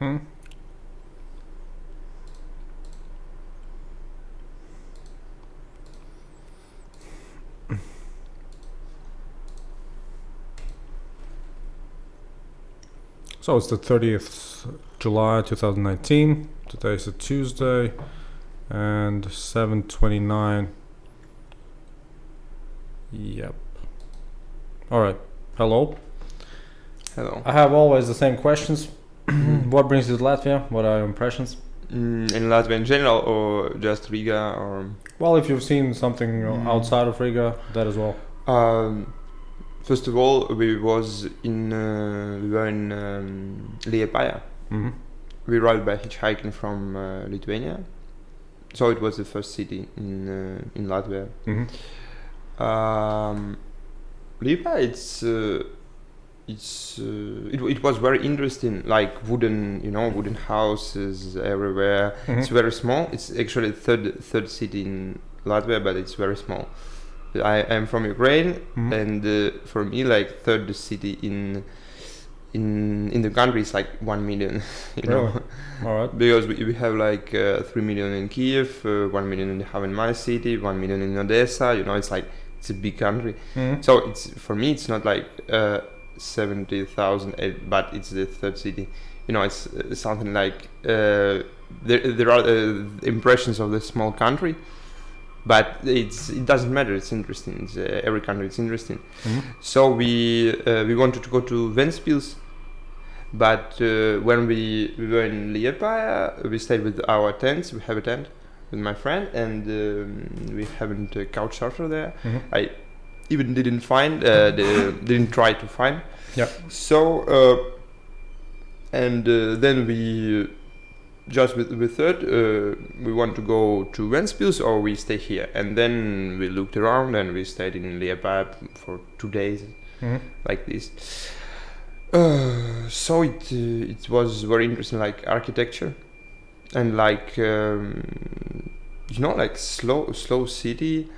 Hmm. So it's the 30th July 2019. Today is a Tuesday and 7:29. Yep. All right. Hello. Hello. I have always the same questions. What brings you to Latvia? What are your impressions? In Latvia in general, or just Riga, or Well, if you've seen something outside of Riga, that as well. first of all, we were in Liepāja. Mm-hmm. We arrived by hitchhiking from Lithuania, so it was the first city in Latvia. Mm-hmm. Liepāja, it was very interesting, like wooden houses everywhere. Mm-hmm. It's very small. It's actually third city in Latvia, but it's very small. I am from Ukraine, Mm-hmm. and for me, like third city in the country is like 1 million. Really? All right. Because we have like 3 million in Kiev, 1 million in my city, 1 million in Odessa. It's like it's a big country. Mm-hmm. So it's for me, it's not like 70,000, but it's the third city. It's something like there are impressions of the small country, but it doesn't matter. It's interesting. Every country is interesting. Mm-hmm. So we wanted to go to Ventspils, but when we were in Liepāja, we stayed with our tents. We have a tent with my friend, and we haven't a couch surfer there. Mm-hmm. I even didn't try to find. Yeah. So then we just with third we want to go to Ventspils or we stay here, and then we looked around and we stayed in Liepāja for 2 days, Mm-hmm. like this. So it was very interesting, like architecture and like like slow city,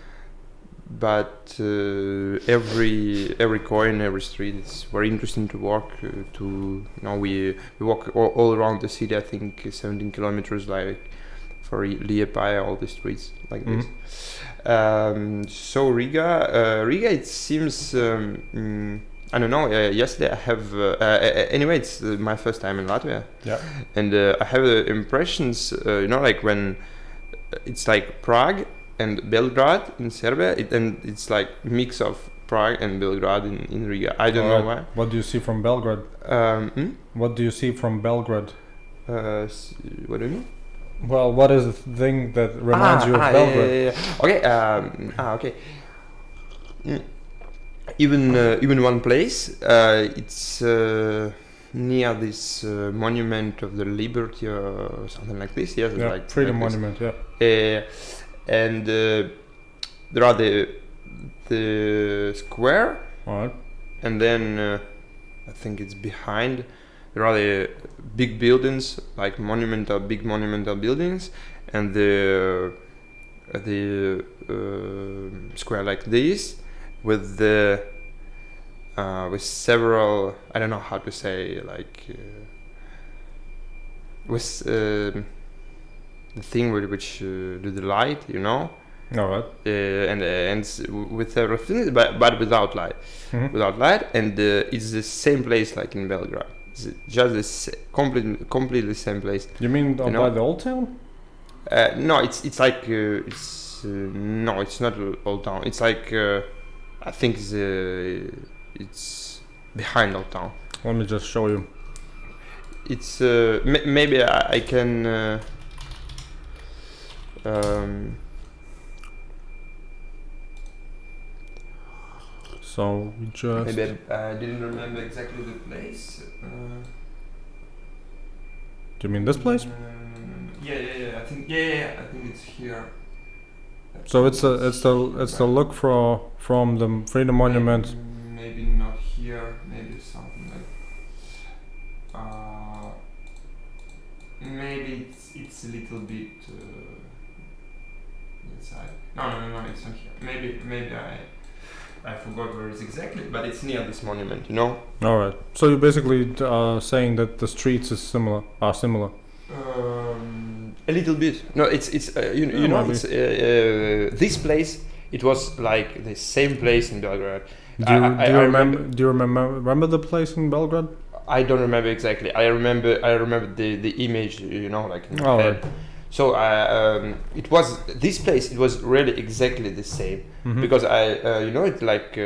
but every corner, every street, it's very interesting to walk. We walk all around the city. I think 17 kilometers, like for Liepāja, all the streets like this. So Riga, it seems. I don't know. Yesterday I have. Anyway, it's my first time in Latvia. Yeah. And I have impressions. Like when it's like Prague and Belgrade in Serbia, it's like mix of Prague and Belgrade in Riga. I don't know why. What do you see from Belgrade? What do you see from Belgrade? What do you mean? Well, what is the thing that reminds you of Belgrade? Yeah. Okay. Even one place. It's near this monument of the Liberty or something like this. Yes, Yeah, like Freedom like Monument. Yeah. And there are the square, All right. and then I think it's behind. There are the big buildings, like big monumental buildings, and the square like this, with with several, I don't know how to say, like with the thing with which do the light, All right. and with everything, but without light, Mm-hmm. without light, and it's the same place like in Belgrade. It's just the completely same place. You mean You by know? the old town? No, it's like no, it's not Old Town. It's like I think it's behind Old Town. Let me just show you. It's maybe I can. So we just. Maybe I didn't remember exactly the place. Do you mean this place? Yeah. I think I think it's here. So it's the look from the Freedom Monument. Maybe not here. Maybe something like. Maybe it's a little bit inside. No, it's not here. Maybe I I forgot where it's exactly, but it's near this monument, you know. All right. So you're basically saying that the streets are similar. A little bit. No, it's you know maybe. it's this place. It was like the same place in Belgrade. Do you, I do you remember. remember? Do you remember the place in Belgrade? I don't remember exactly. I remember the image. You know, like in my Oh, head. right. So it was this place. It was really exactly the same Mhm. because I you know it like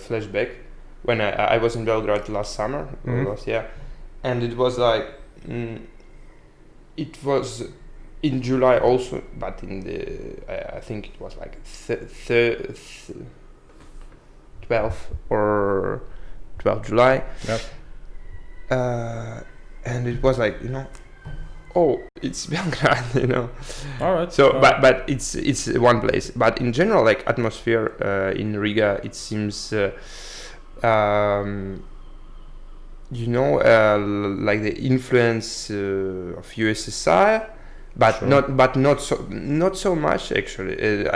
flashback when I was in Belgrade last summer Mhm. last year, and it was like it was in July also, but in the I think it was like 12th or 12th July. Yep. And it was like, you know, oh, it's Belgrade, you know. All right. So, but it's one place. But in general, like atmosphere in Riga, it seems, you know, like the influence of USSR, but Sure. not so much actually.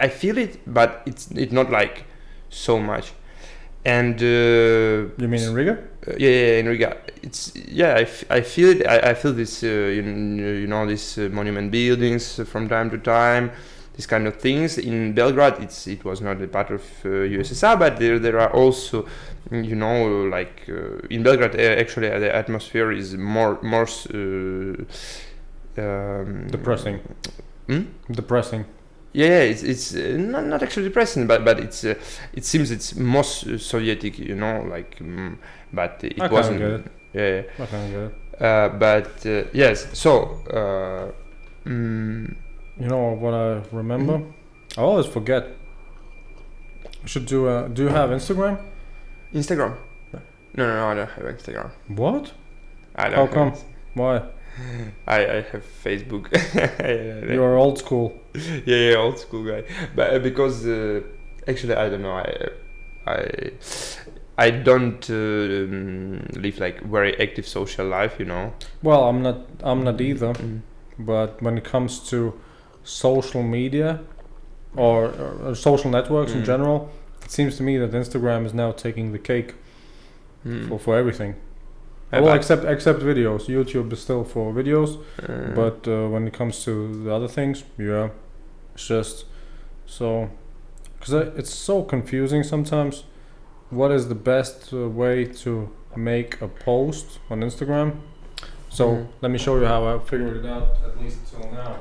I feel it, but it's not like so much. And You mean in Riga? yeah, in Riga, it's I feel it. I feel this you know these monument buildings from time to time, these kind of things. In Belgrade, it was not a part of USSR, but there are also you know like in Belgrade actually the atmosphere is more Depressing. Depressing. Yeah, it's not actually depressing, but it's it seems it's most Sovietic, you know, like, but it I wasn't. kinda get it. Yeah, I kind of get it. but yes. So, You know what I remember? I always forget. We should do. Do you have Instagram? Instagram. Yeah. No, I don't have Instagram. What? I don't. How have come? it. Why? I have Facebook. You're old school. Yeah, old school guy. But because actually I don't know. I don't live like very active social life, you know. Well, I'm not either. Mm. But when it comes to social media or social networks in general, it seems to me that Instagram is now taking the cake for everything. Well, except videos. YouTube is still for videos, but when it comes to the other things, yeah, it's just so because it's so confusing sometimes. What is the best way to make a post on Instagram? So let me show you how I figured it out, at least till now.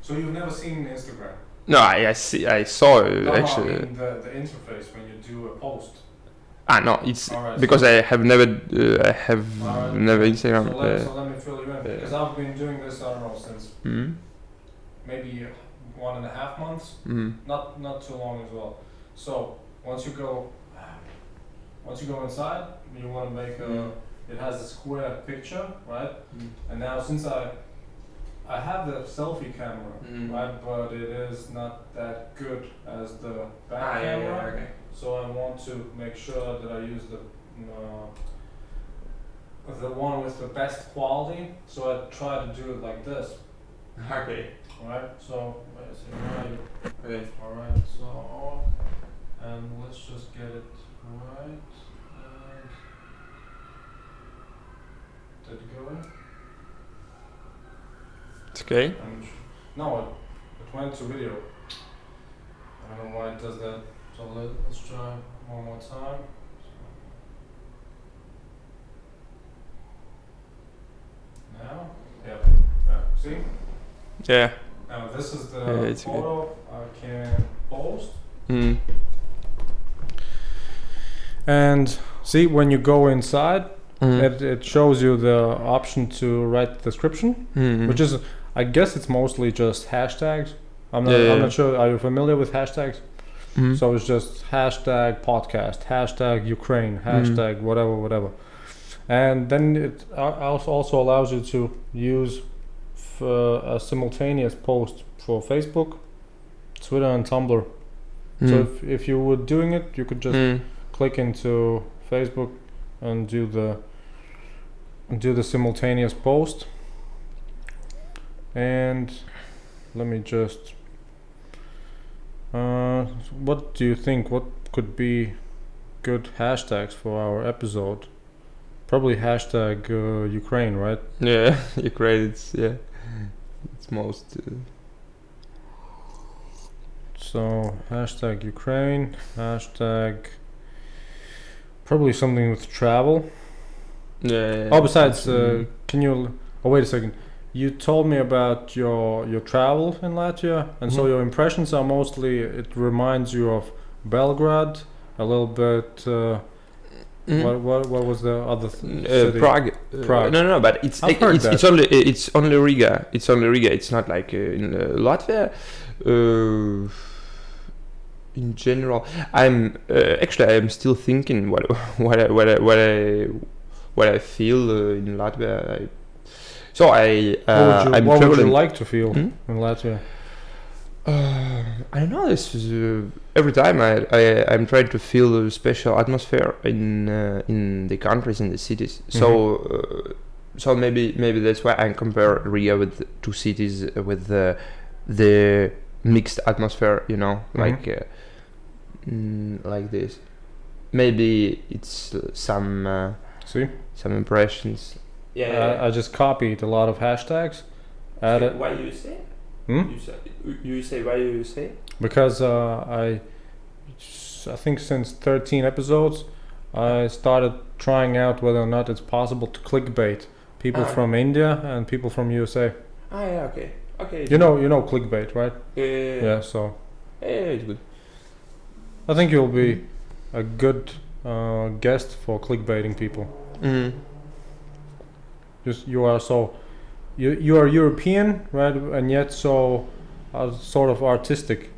So you've never seen Instagram? No, I see. I saw it No, actually. I mean the interface when you do a post. No, it's Alright, because so I have never Alright. never Instagram. So let me fill you in because I've been doing this, I don't know, since maybe 1.5 months. Not too long as well. So once you go inside, you want to make a. It has a square picture, right? And now since I have the selfie camera, right, but it is not that good as the back camera. Okay. So I want to make sure that I use the one with the best quality. So I try to do it like this. Okay. Alright, so where is it? Okay. Alright, so and let's just get it right. And did it go in? It's okay. And no, it went to video. I don't know why it does that. So let's try one more time. Now? Yep. See? Yeah. Now this is Yeah, the it's photo I can post. And see, when you go inside, it shows you the option to write the description, which is, I guess it's mostly just hashtags. I'm not sure. Are you familiar with hashtags? So it's just hashtag podcast, hashtag Ukraine, hashtag whatever. And then it also allows you to use a simultaneous post for Facebook, Twitter, and Tumblr. So if you were doing it, you could just click into Facebook and do the simultaneous post. And let me just What do you think? What could be good hashtags for our episode? Probably hashtag Ukraine, right? Yeah, Ukraine. It's most. So hashtag Ukraine, hashtag probably something with travel. Yeah. Oh, besides, can you? Oh, wait a second. You told me about your travel in Latvia, and so your impressions are mostly. It reminds you of Belgrade a little bit. What was the other city? Prague. Prague. No, but it's only Riga. It's only Riga. It's not like in Latvia. In general, I'm still thinking what I feel in Latvia. What would you like to feel in Latvia? I don't know. This is every time I'm trying to feel a special atmosphere in the countries, in the cities. So maybe that's why I compare Riga with two cities with the mixed atmosphere. Like this. Maybe it's some impressions. Yeah. I just copied a lot of hashtags. Why do you say? You say why do you say? Because I think since 13 episodes, I started trying out whether or not it's possible to clickbait people from India and people from USA. Yeah, okay. You know clickbait, right? Yeah. So. Yeah, it's good. I think you'll be a good guest for clickbaiting people. Just you are European, right, and yet so sort of artistic.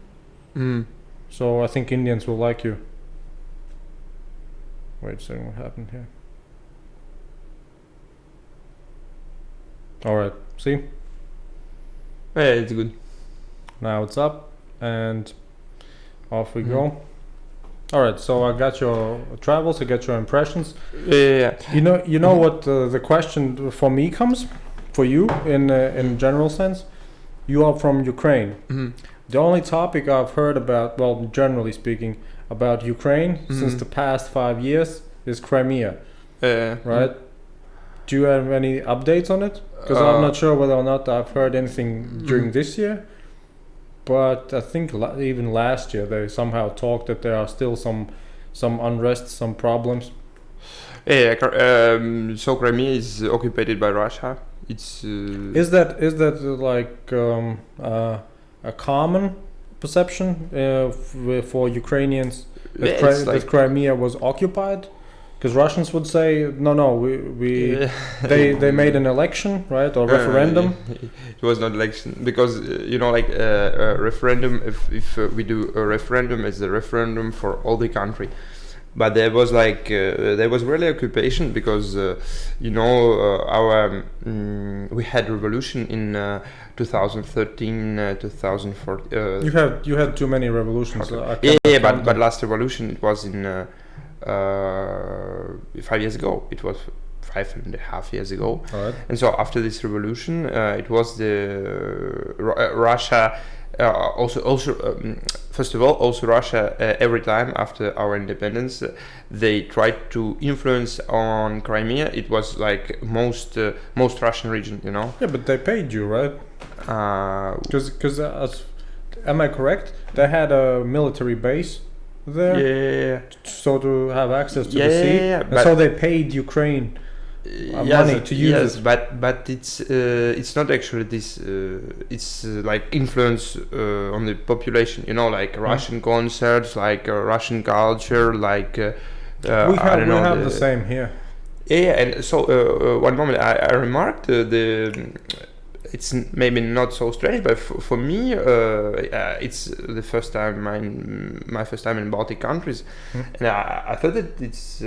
So I think Indians will like you. Wait a second, what happened here? All right, see? Yeah, it's good. Now it's up, and off we go. All right, so I got your travels, I got your impressions. Yeah. You know what the question for me comes, for you in general sense. You are from Ukraine. The only topic I've heard about, well, generally speaking, about Ukraine since the past 5 years is Crimea. Right? Do you have any updates on it? Because I'm not sure whether or not I've heard anything during this year. But I think even last year they somehow talked that there are still some unrest, some problems. Yeah, so Crimea is occupied by Russia. It's is that like a common perception for Ukrainians that Crimea was occupied? Because Russians would say no, they made an election, right, or referendum. It was not election because a referendum. If we do a referendum, it's a referendum for all the country. But there was really occupation because we had revolution in 2013, 2014. You had too many revolutions. But last revolution it was in 5 years ago. It was 5.5 years ago. Right. And so after this revolution, it was the Russia. First of all, also Russia. Every time after our independence, they tried to influence on Crimea. It was like most Russian region, Yeah, but they paid you, right? Because am I correct? They had a military base there. Yeah. So to have access to the sea, and so they paid Ukraine. Money to use yes, but it's not actually this. It's like influence on the population. Like Russian concerts, like Russian culture, like we have the same here. Yeah, and so one moment I remarked it's maybe not so strange, but for me it's the first time my first time in Baltic countries, and I thought that it's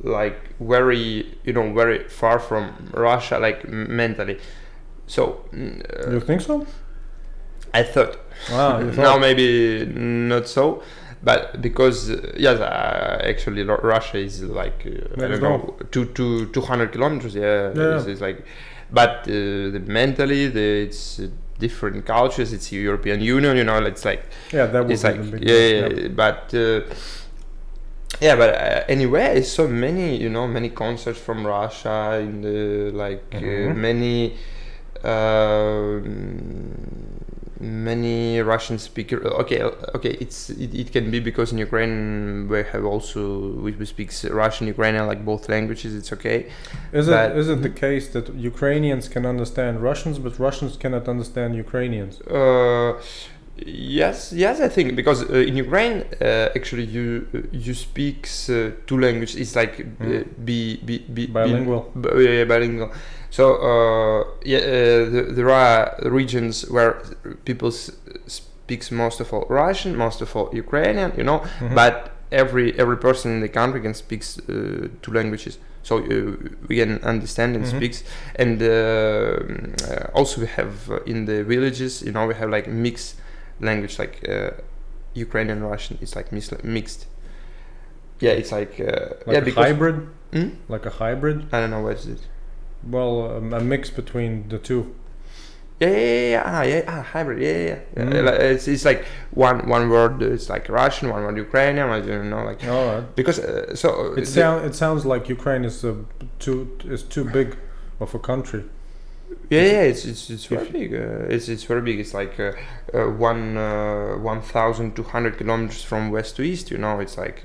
like very very far from Russia, like mentally. So you think so? I thought. Now maybe not so, but because actually Russia is like I don't know 200 kilometers. It's like. But mentally, it's different cultures. It's European Union, it's like that would it's be like the big deal. yeah, but anyway, so many many concerts from Russia in the many many Russian speaker. Okay, it can be because in Ukraine we have also we speak Russian, Ukrainian, like both languages. It's okay. Is it the case that Ukrainians can understand Russians, but Russians cannot understand Ukrainians? Yes, I think because in Ukraine actually you speak two languages. It's like bilingual. Bilingual. So there are regions where people speaks most of all Russian, most of all Ukrainian, but every person in the country can speak two languages. So we can understand and speaks, and also we have in the villages, we have like mixed language, like Ukrainian Russian. It's like mixed. Yeah, it's like a hybrid. Like a hybrid. I don't know what is it. Well, a mix between the two. Hybrid. It's like one word. It's like Russian, one word Ukrainian. I don't know, like. All right. Because it sounds like Ukraine is too big of a country. It's very big. It's very big. It's like 1,200 kilometers from west to east. It's like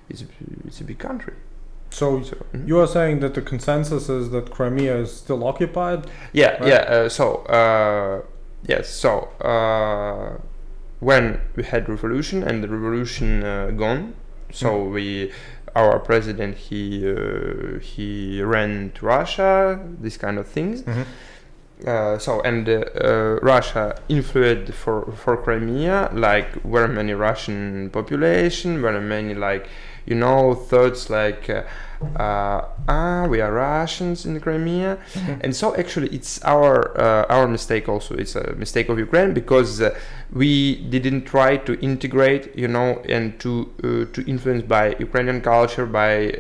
it's a big country. So you are saying that the consensus is that Crimea is still occupied? Yeah, right? yeah. Yes. So when we had revolution and the revolution gone, so our president he ran to Russia, these kind of things. Russia influenced for Crimea, like very many Russian population, very many thoughts like we are Russians in Crimea, and so actually it's our mistake also. It's a mistake of Ukraine because we didn't try to integrate, and to influence by Ukrainian culture, by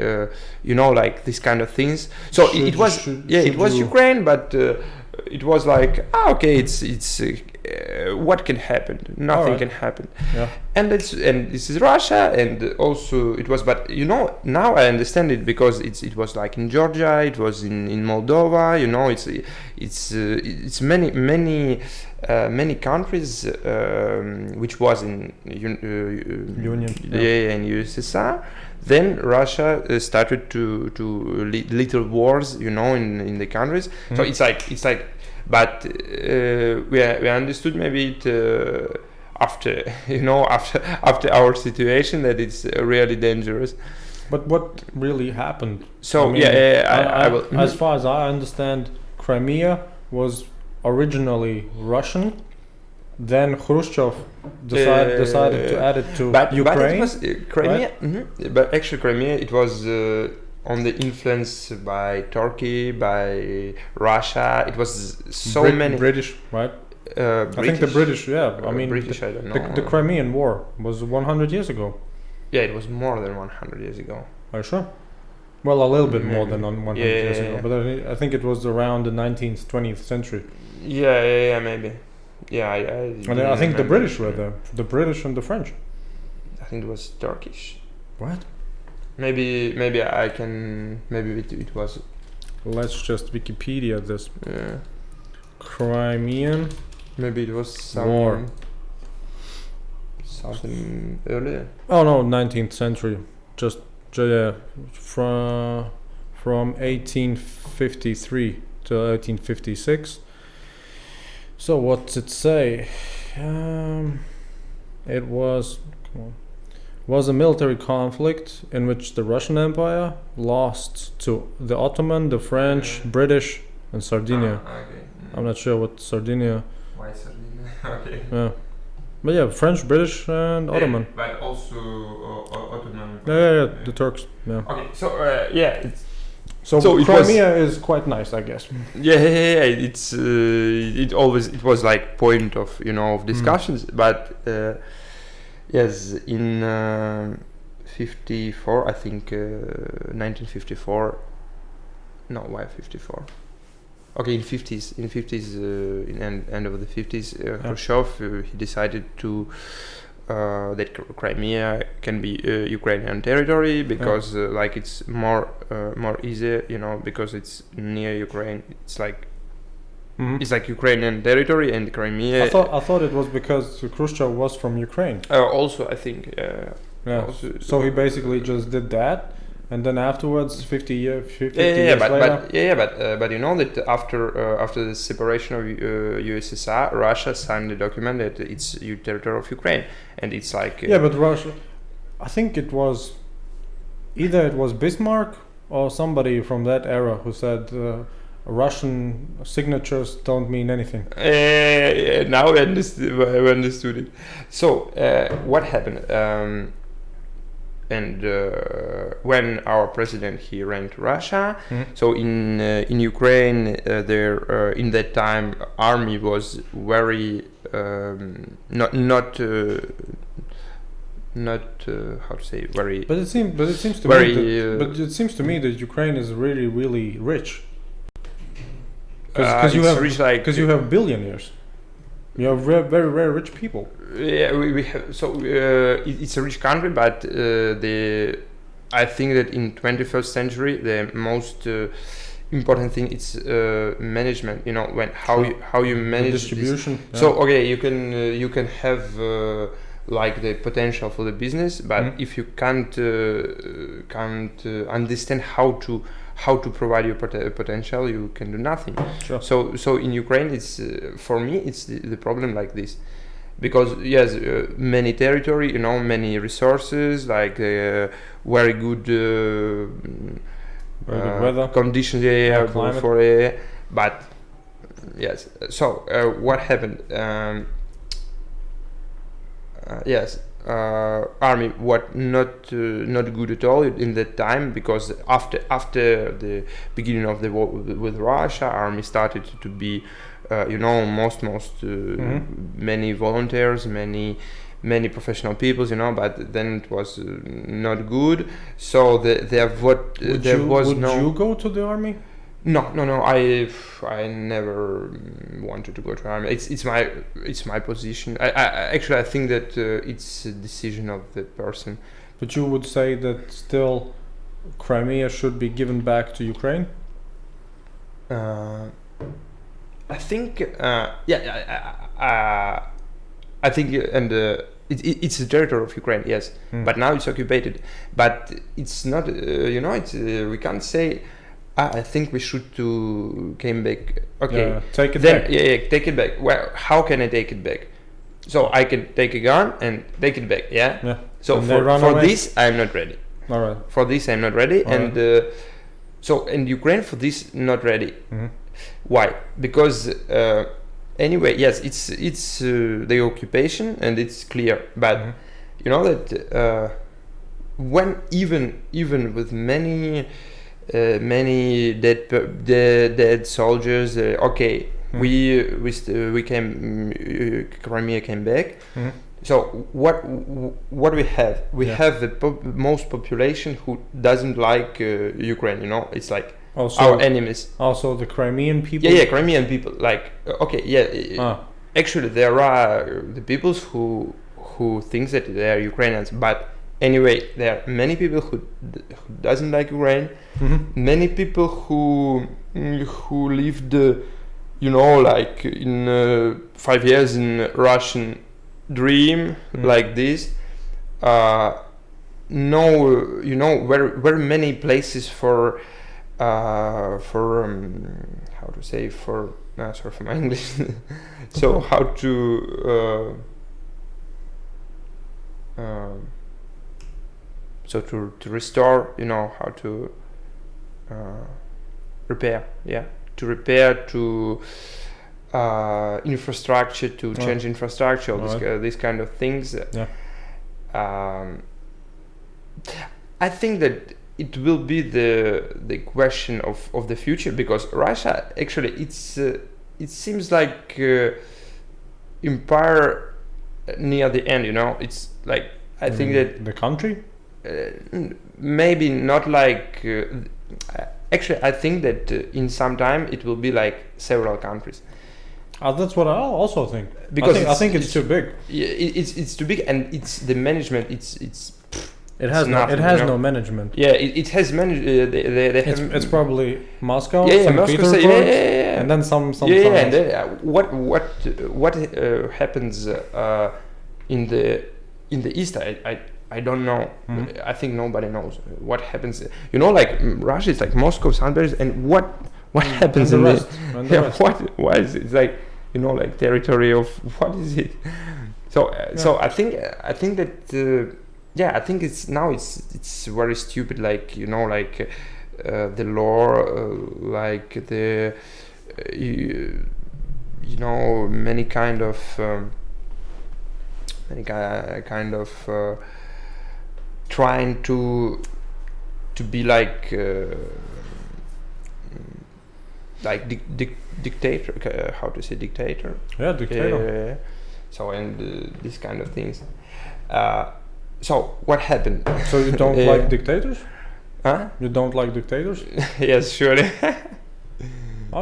like these kind of things. So it was Ukraine, but it was like it's what can happen? Nothing can happen. Yeah. And this is Russia, and also it was, but now I understand it because it was like in Georgia, it was in Moldova. It's many countries which was in Union. in USSR. Then Russia started to lead little wars, in the countries. So it's like, but we understood maybe it after our situation that it's really dangerous. But what really happened? So I will. As far as I understand, Crimea was originally Russian. Then Khrushchev decided to add it to Ukraine. But it was Crimea. Right? But actually, Crimea it was on the influence by Turkey, by Russia. It was many British, right? I think the British. Yeah, I mean, British. I don't know. The Crimean War was 100 years ago. Yeah, it was more than 100 years ago. Are you sure? Well, a little bit more than 100 years ago, but I think it was around the 19th, 20th century. Yeah, maybe. Yeah, I think the British were there. The British and the French. I think it was Turkish. What? Maybe I can. Maybe it was. Let's just Wikipedia this. Yeah. Crimean. Maybe it was War. Something earlier. Oh no, 19th century. Just from 1853 to 1856. So what's it say? It was a military conflict in which the Russian Empire lost to the Ottoman, the French, British, and Sardinia. Okay. I'm not sure what Sardinia. Why Sardinia? Okay. Yeah. But yeah, French, British, and Ottoman. But also Ottoman. Yeah, the Turks. Yeah. Okay, so So Crimea is quite nice, I guess. Yeah. It's it was like point of of discussions, but yes, in 54, I think 1954. No, why 54? okay, in 50s, in end of the 50s, Khrushchev he decided to that Crimea can be Ukrainian territory because like it's more easier, because it's near Ukraine. It's like it's like Ukrainian territory, and Crimea. I thought it was because Khrushchev was from Ukraine. Also, I think. Also, so he basically just did that. And then afterwards, 50 years later. But you know that after the separation of USSR, Russia signed a document that it's territory of Ukraine, and it's like. But Russia, I think it was either Bismarck or somebody from that era who said Russian signatures don't mean anything. Now I understood it. So what happened? And when our president he ran to Russia, so in Ukraine, there in that time army was very not how to say very. But it seems to very, me. But it seems to me that Ukraine is really really rich. Because you have billionaires. You have very very rich people. Yeah, we have. So it's a rich country, but I think that in 21st century the most important thing is management. How you manage the distribution. Yeah. So okay, you can have like the potential for the business, but if you can't understand how to provide your potential, you can do nothing. Sure. So in Ukraine, it's for me it's the problem like this. Because yes, many territory, many resources, like very good weather conditions, but yes. So what happened? Army was not good at all in that time, because after the beginning of the war with Russia, army started to be many volunteers, many professional people, but then it was not good. So Would you go to the army? No. I never wanted to go to army. It's my position. I think that it's a decision of the person. But you would say that still Crimea should be given back to Ukraine? I think, I think, and it's the territory of Ukraine, yes. But now it's occupied. But it's not, we can't say. I think we should came back. Okay, take it back. Yeah, take it back. Well, how can I take it back? So I can take a gun and take it back. Yeah. So for this, I'm not ready. All right. For this, I'm not ready, and Ukraine for this not ready. Why? Because anyway, yes, it's the occupation and it's clear, but you know that when even with many dead soldiers, we came, Crimea came back. So what we have? We have the most population who doesn't like Ukraine. It's like also our enemies. Also the Crimean people. Yeah, Crimean people. Like actually there are the peoples who thinks that they are Ukrainians, but anyway, there are many people who doesn't like Ukraine. Many people who lived, like in 5 years in Russian dream like this. Very many places for how to say for sorry for my English. So how to so to restore, how to repair, to infrastructure, to change infrastructure, all these kind of things. I think that it will be the question of the future, because Russia actually it seems like empire near the end. It's like I think that the country. Maybe not like actually I think that in some time it will be like several countries. That's what I also think. Because I think it's too big. Yeah, it's too big, and it's the management. It has nothing, no management. Yeah, it has managed. They have. It's probably Moscow, Yeah, St. Moscow. Petersburg, Yeah. and then some. Yeah, and what happens in the east? I don't know. Mhm. I think nobody knows what happens. You know, like Russia is like Moscow, St. Petersburg, and what happens and in the rest. And the rest. what is it? It's like, you know, like territory of what is it? So I think that I think it's very stupid, like, you know, like the law, like the you know, many kind of trying to be like dictator. How to say dictator? Yeah, dictator. So and these kind of things. So what happened? So you don't like dictators? Huh? You don't like dictators? Yes, surely. I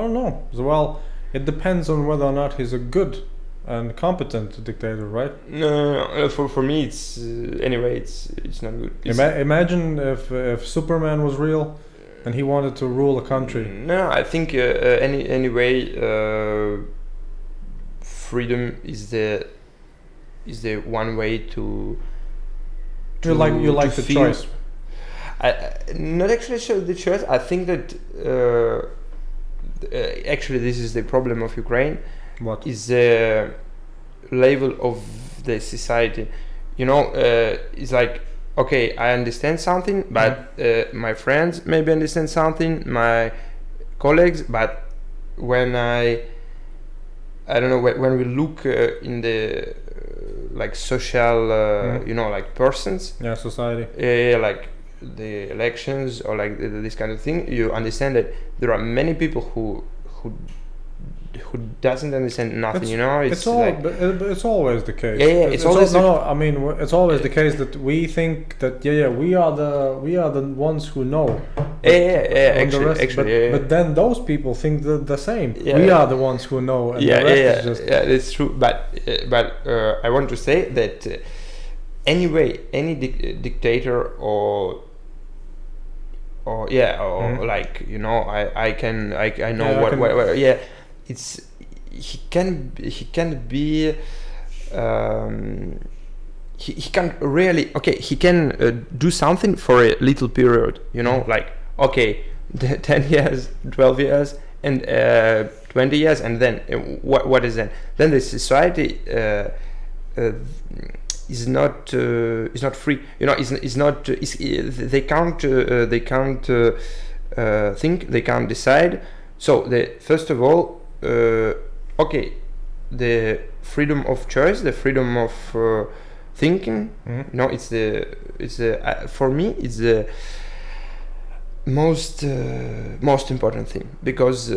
don't know. Well, it depends on whether or not he's a good and competent dictator, right? No. For me, it's anyway. It's not good. Imagine if Superman was real, and he wanted to rule a country. No, I think anyway, freedom is the one way to. You like the choice. Not actually sure the choice. I think that actually this is the problem of Ukraine. What is the level of the society? You know, it's like, okay, I understand something, but my friends maybe understand something, my colleagues, but when I don't know, when we look in the like social, you know, like persons, society, like the elections or like this kind of thing, you understand that there are many people who doesn't understand nothing. You know, it's always the case. Yeah, it's always. I mean, it's always the case that we think that we are the ones who know. Actually, but then those people think the same. Yeah, we are the ones who know. And the rest is just that's true. But I want to say that anyway, any dictator or like, you know, I know what it's he can be he can really he can do something for a little period, you know, like, okay, 10 years, 12 years, and 20 years, and then what is then the society is not free, you know. They can't think, they can't decide. So first of all, the freedom of choice, the freedom of thinking, you know, it's for me it's the most important thing, because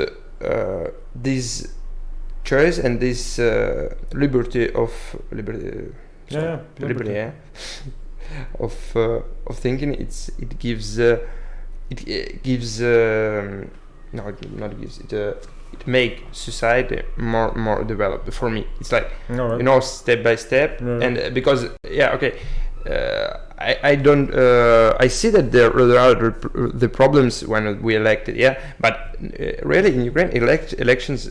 this choice and this liberty of thinking, it make society more developed. For me, it's like, you know, step by step, and because I don't I see that there are the problems when we elected, but really in Ukraine elections,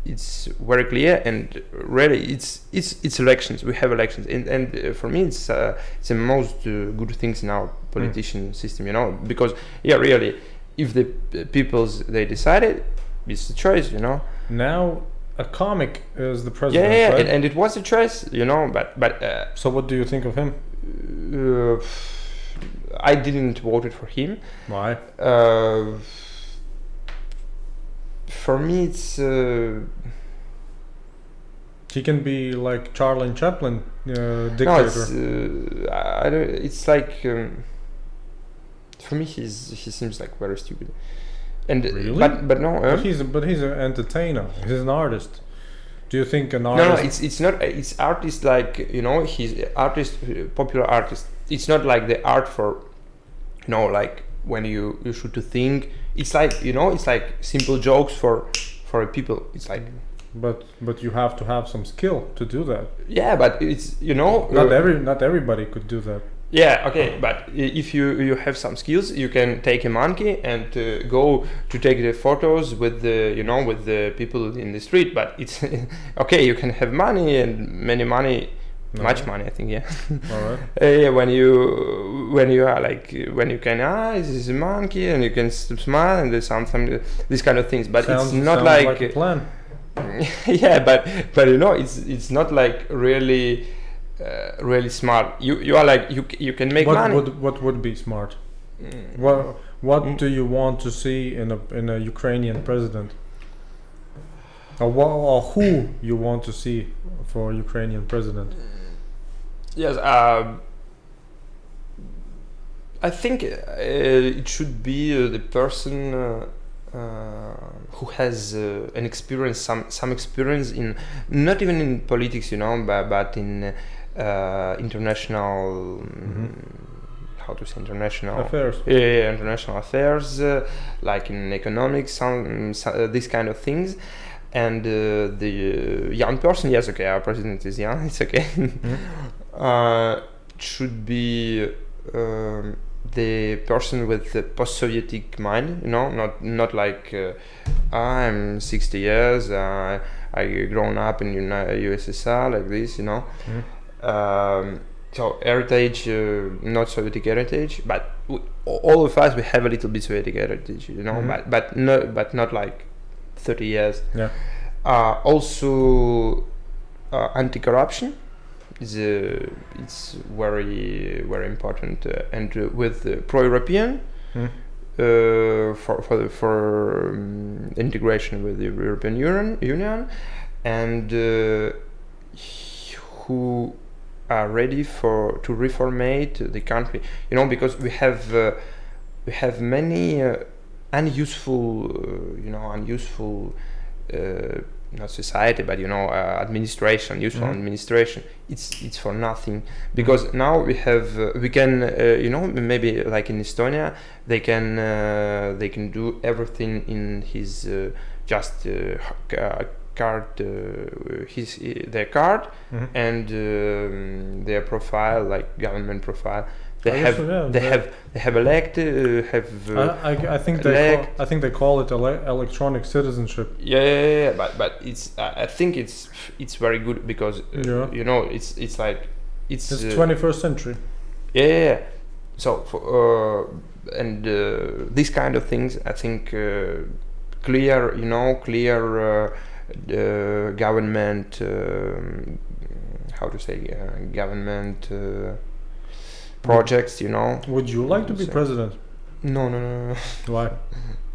it's very clear, and really it's elections. We have elections, and for me it's the most good things in our politician system, you know, because really, if the peoples they decided, it's a choice, you know. Now a comic is the president, right? And it was a choice, you know, but so what do you think of him? I didn't vote for him. Why? For me, it's he can be like Charlie Chaplin, dictator. No, it's like for me, he seems like very stupid. And really? But no. But he's an entertainer. He's an artist. Do you think an artist? No, it's not. It's artist, like, you know, he's artist, popular artist. It's not like the art for, you know, like when you should to think. It's like it's like simple jokes for people. It's like. But you have to have some skill to do that. Yeah, but it's not everybody could do that. Yeah, okay, but if you have some skills, you can take a monkey and go to take the photos with the people in the street. But it's okay. You can have money and much money. I think. Yeah. All right. Yeah, when you are like when you can this is a monkey and you can smile and do something these kind of things. But it's not like a plan. Yeah, but it's not like really. Really smart. You are like you can make money. What would be smart? What do you want to see in a Ukrainian president? Or who you want to see for Ukrainian president? Yes, I think it should be the person who has an experience, some experience in not even in politics, but in international how to say international affairs. Yeah, international affairs, like in economics, some these kind of things. And the young person, yes, okay, our president is young, it's okay. Should be the person with the post-Sovietic mind, not like I'm 60 years, I grown up in USSR like this, so heritage, not Sovietic heritage, but all of us we have a little bit Sovietic heritage, but not like 30 years. Yeah. Also, anti-corruption is it's very very important, and with pro-European for integration with the European Union, and who are ready to reformate the country, because we have many unuseful not society, but administration, useful administration. It's for nothing, because now we can maybe like in Estonia they can do everything in his just card, their card, and their profile, like government profile. They have elected. I think they call it electronic citizenship. Yeah. But it's I think it's very good, because it's like it's the 21st century. Yeah. So and these kind of things, I think clear government. How to say government. Projects, Would you like to be president? No. Why?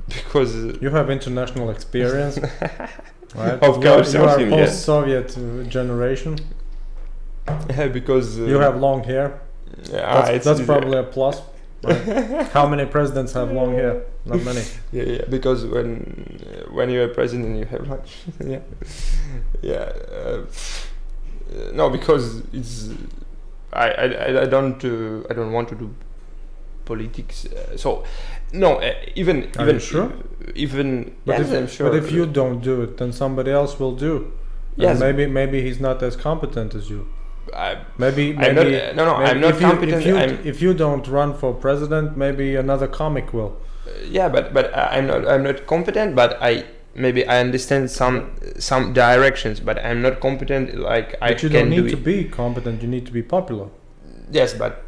Because you have international experience, right? Of course, you are post-Soviet generation. Yeah, because you have long hair. Yeah, that's probably a plus. Right? How many presidents have long hair? Not many. Yeah. Because when you're a president, you have like yeah. No, because it's. I don't want to do politics. So no, even Are you sure? I'm sure. But if you don't do it, then somebody else will do. Yes. And maybe he's not as competent as you. Maybe I'm not competent. If you don't run for president, maybe another comic will. Yeah, but I'm not competent. But I understand some directions, but I'm not competent. But you don't need to be competent. You need to be popular. Yes, but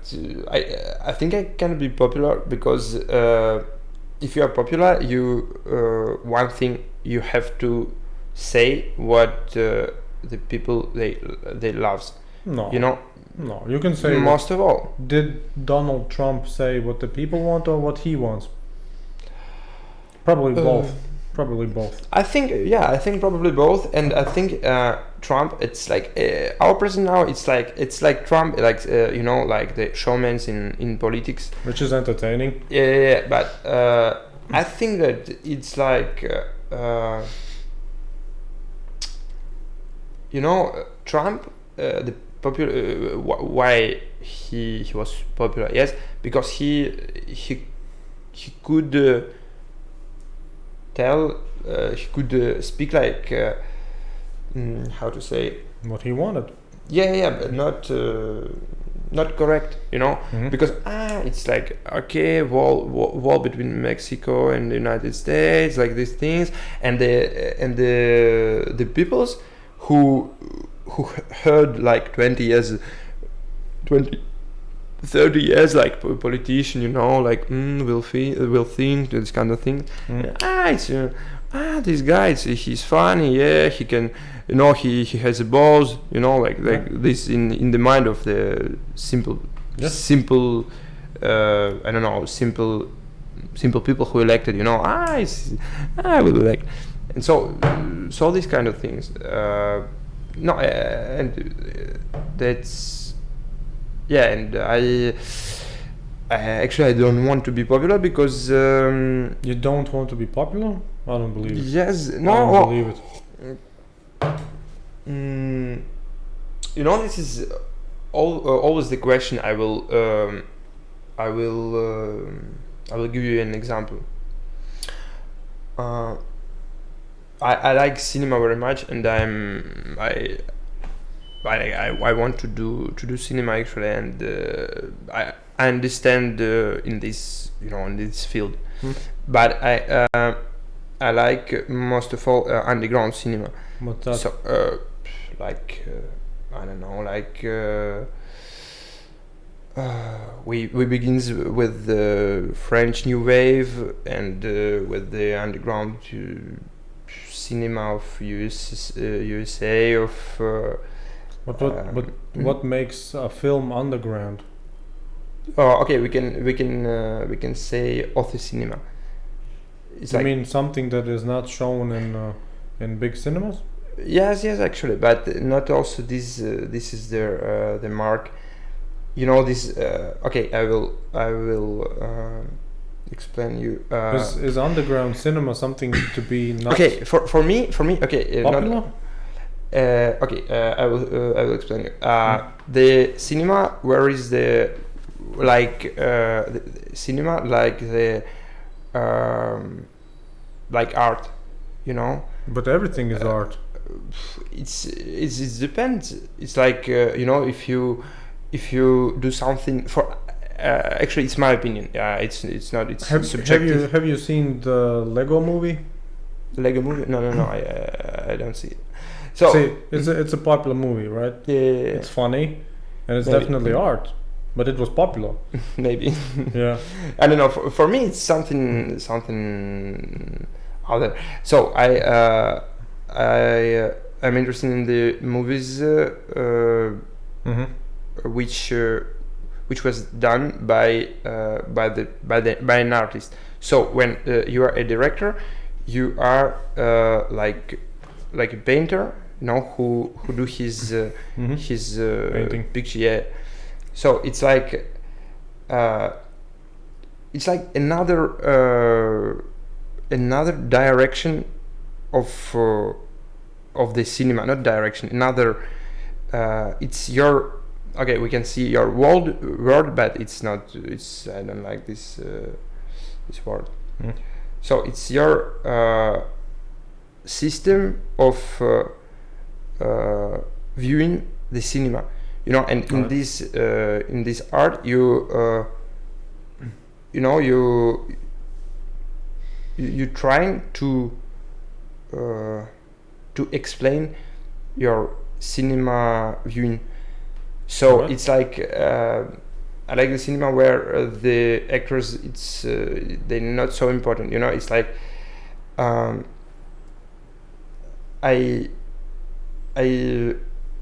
I think I can be popular, because if you are popular, you one thing you have to say what the people they loves. No. No, you can say most of all. Did Donald Trump say what the people want or what he wants? Probably both. Probably both. I think probably both, and I think Trump. It's like our president now. It's like Trump, like like the showmans in politics, which is entertaining. Yeah, but I think that it's like Trump. The popular why he was popular? Yes, because he he could he could speak like how to say what he wanted. Yeah, but not correct, because it's like, okay, wall between Mexico and the United States, like these things, and the peoples who heard like 30 years like politician, like will think this kind of thing. It's this guy, he's funny, yeah, he can, he has a balls, like this in the mind of the simple I don't know, simple people who elected, I will elect, and so these kind of things. And that's and I actually I don't want to be popular because you don't want to be popular? I don't believe it. Yes, no, I don't believe it. This is always the question. I will give you an example. I like cinema very much, and I want to do cinema actually, and I understand in this in this field, but I like most of all underground cinema. What's that? So I don't know, like we begins with the French New Wave and with the underground cinema of USA of. What makes a film underground? Oh, okay. We can say author cinema. It's mean something that is not shown in big cinemas? Yes, actually, but not also this. This is the mark. This. Okay, I will explain you. Is underground cinema something to be not? Okay, for me. Okay, popular. I will explain you. The cinema, where is the cinema like the like art, But everything is art. It depends. It's like if you do something for. Actually, it's my opinion. It's not. It's subjective. Have you seen the Lego movie? Lego movie? No. I don't see it. So see, it's a popular movie, right? Yeah. It's funny, and it's definitely art, but it was popular. Maybe. Yeah. I don't know. For me, it's something other. So I'm interested in the movies which was done by an artist. So when you are a director, you are like a painter, who do his picture. Yeah. So it's like another direction of the cinema, not direction. Another. It's your. Okay, we can see your world, but it's not. It's I don't like this word. So it's your system of viewing the cinema, and in this art, you trying to explain your cinema viewing. So it's like I like the cinema where the actors they're not so important. It's like I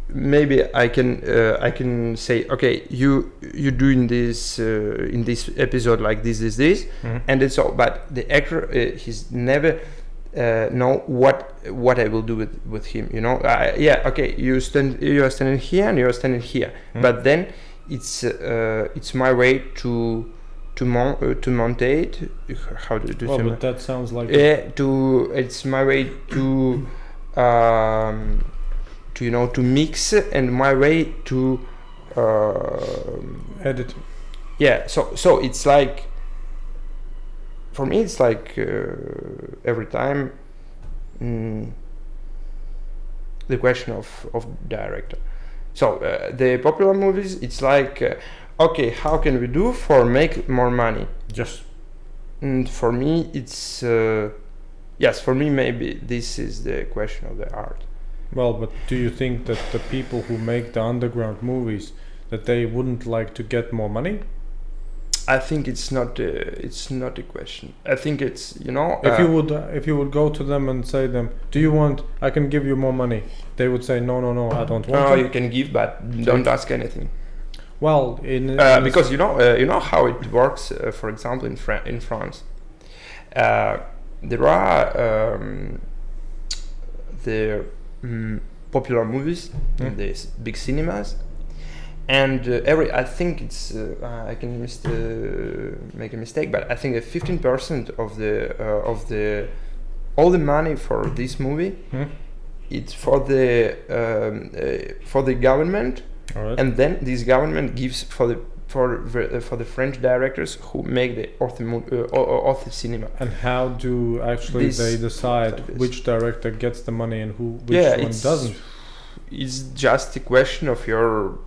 maybe I can say, okay, you doing this in this episode like this and it's all, but the actor he's never know what I will do with him. Okay, you are standing here and you are standing here, but then it's my way to montate. How do you say? But that sounds like it's my way to to mix, and my way to edit. Yeah, so it's like for me it's like every time the question of director. So the popular movies, it's like okay, how can we do for make more money? Yes. And for me it's yes, for me maybe this is the question of the art. Well, but do you think that the people who make the underground movies, that they wouldn't like to get more money? I think it's not a question. I think it's, you know, if you would go to them and say them, do you want, I can give you more money, they would say no, I don't want no, to. you can give, but don't ask anything. Well, because you know how it works. For example, in France, there are the popular movies in these big cinemas. And I think it's I can make a mistake, but I think 15% of the all the money for this movie, it's for the government, and then this government gives for the French directors who make the author cinema. And how do actually they decide which director gets the money and which one doesn't? It's just a question of your.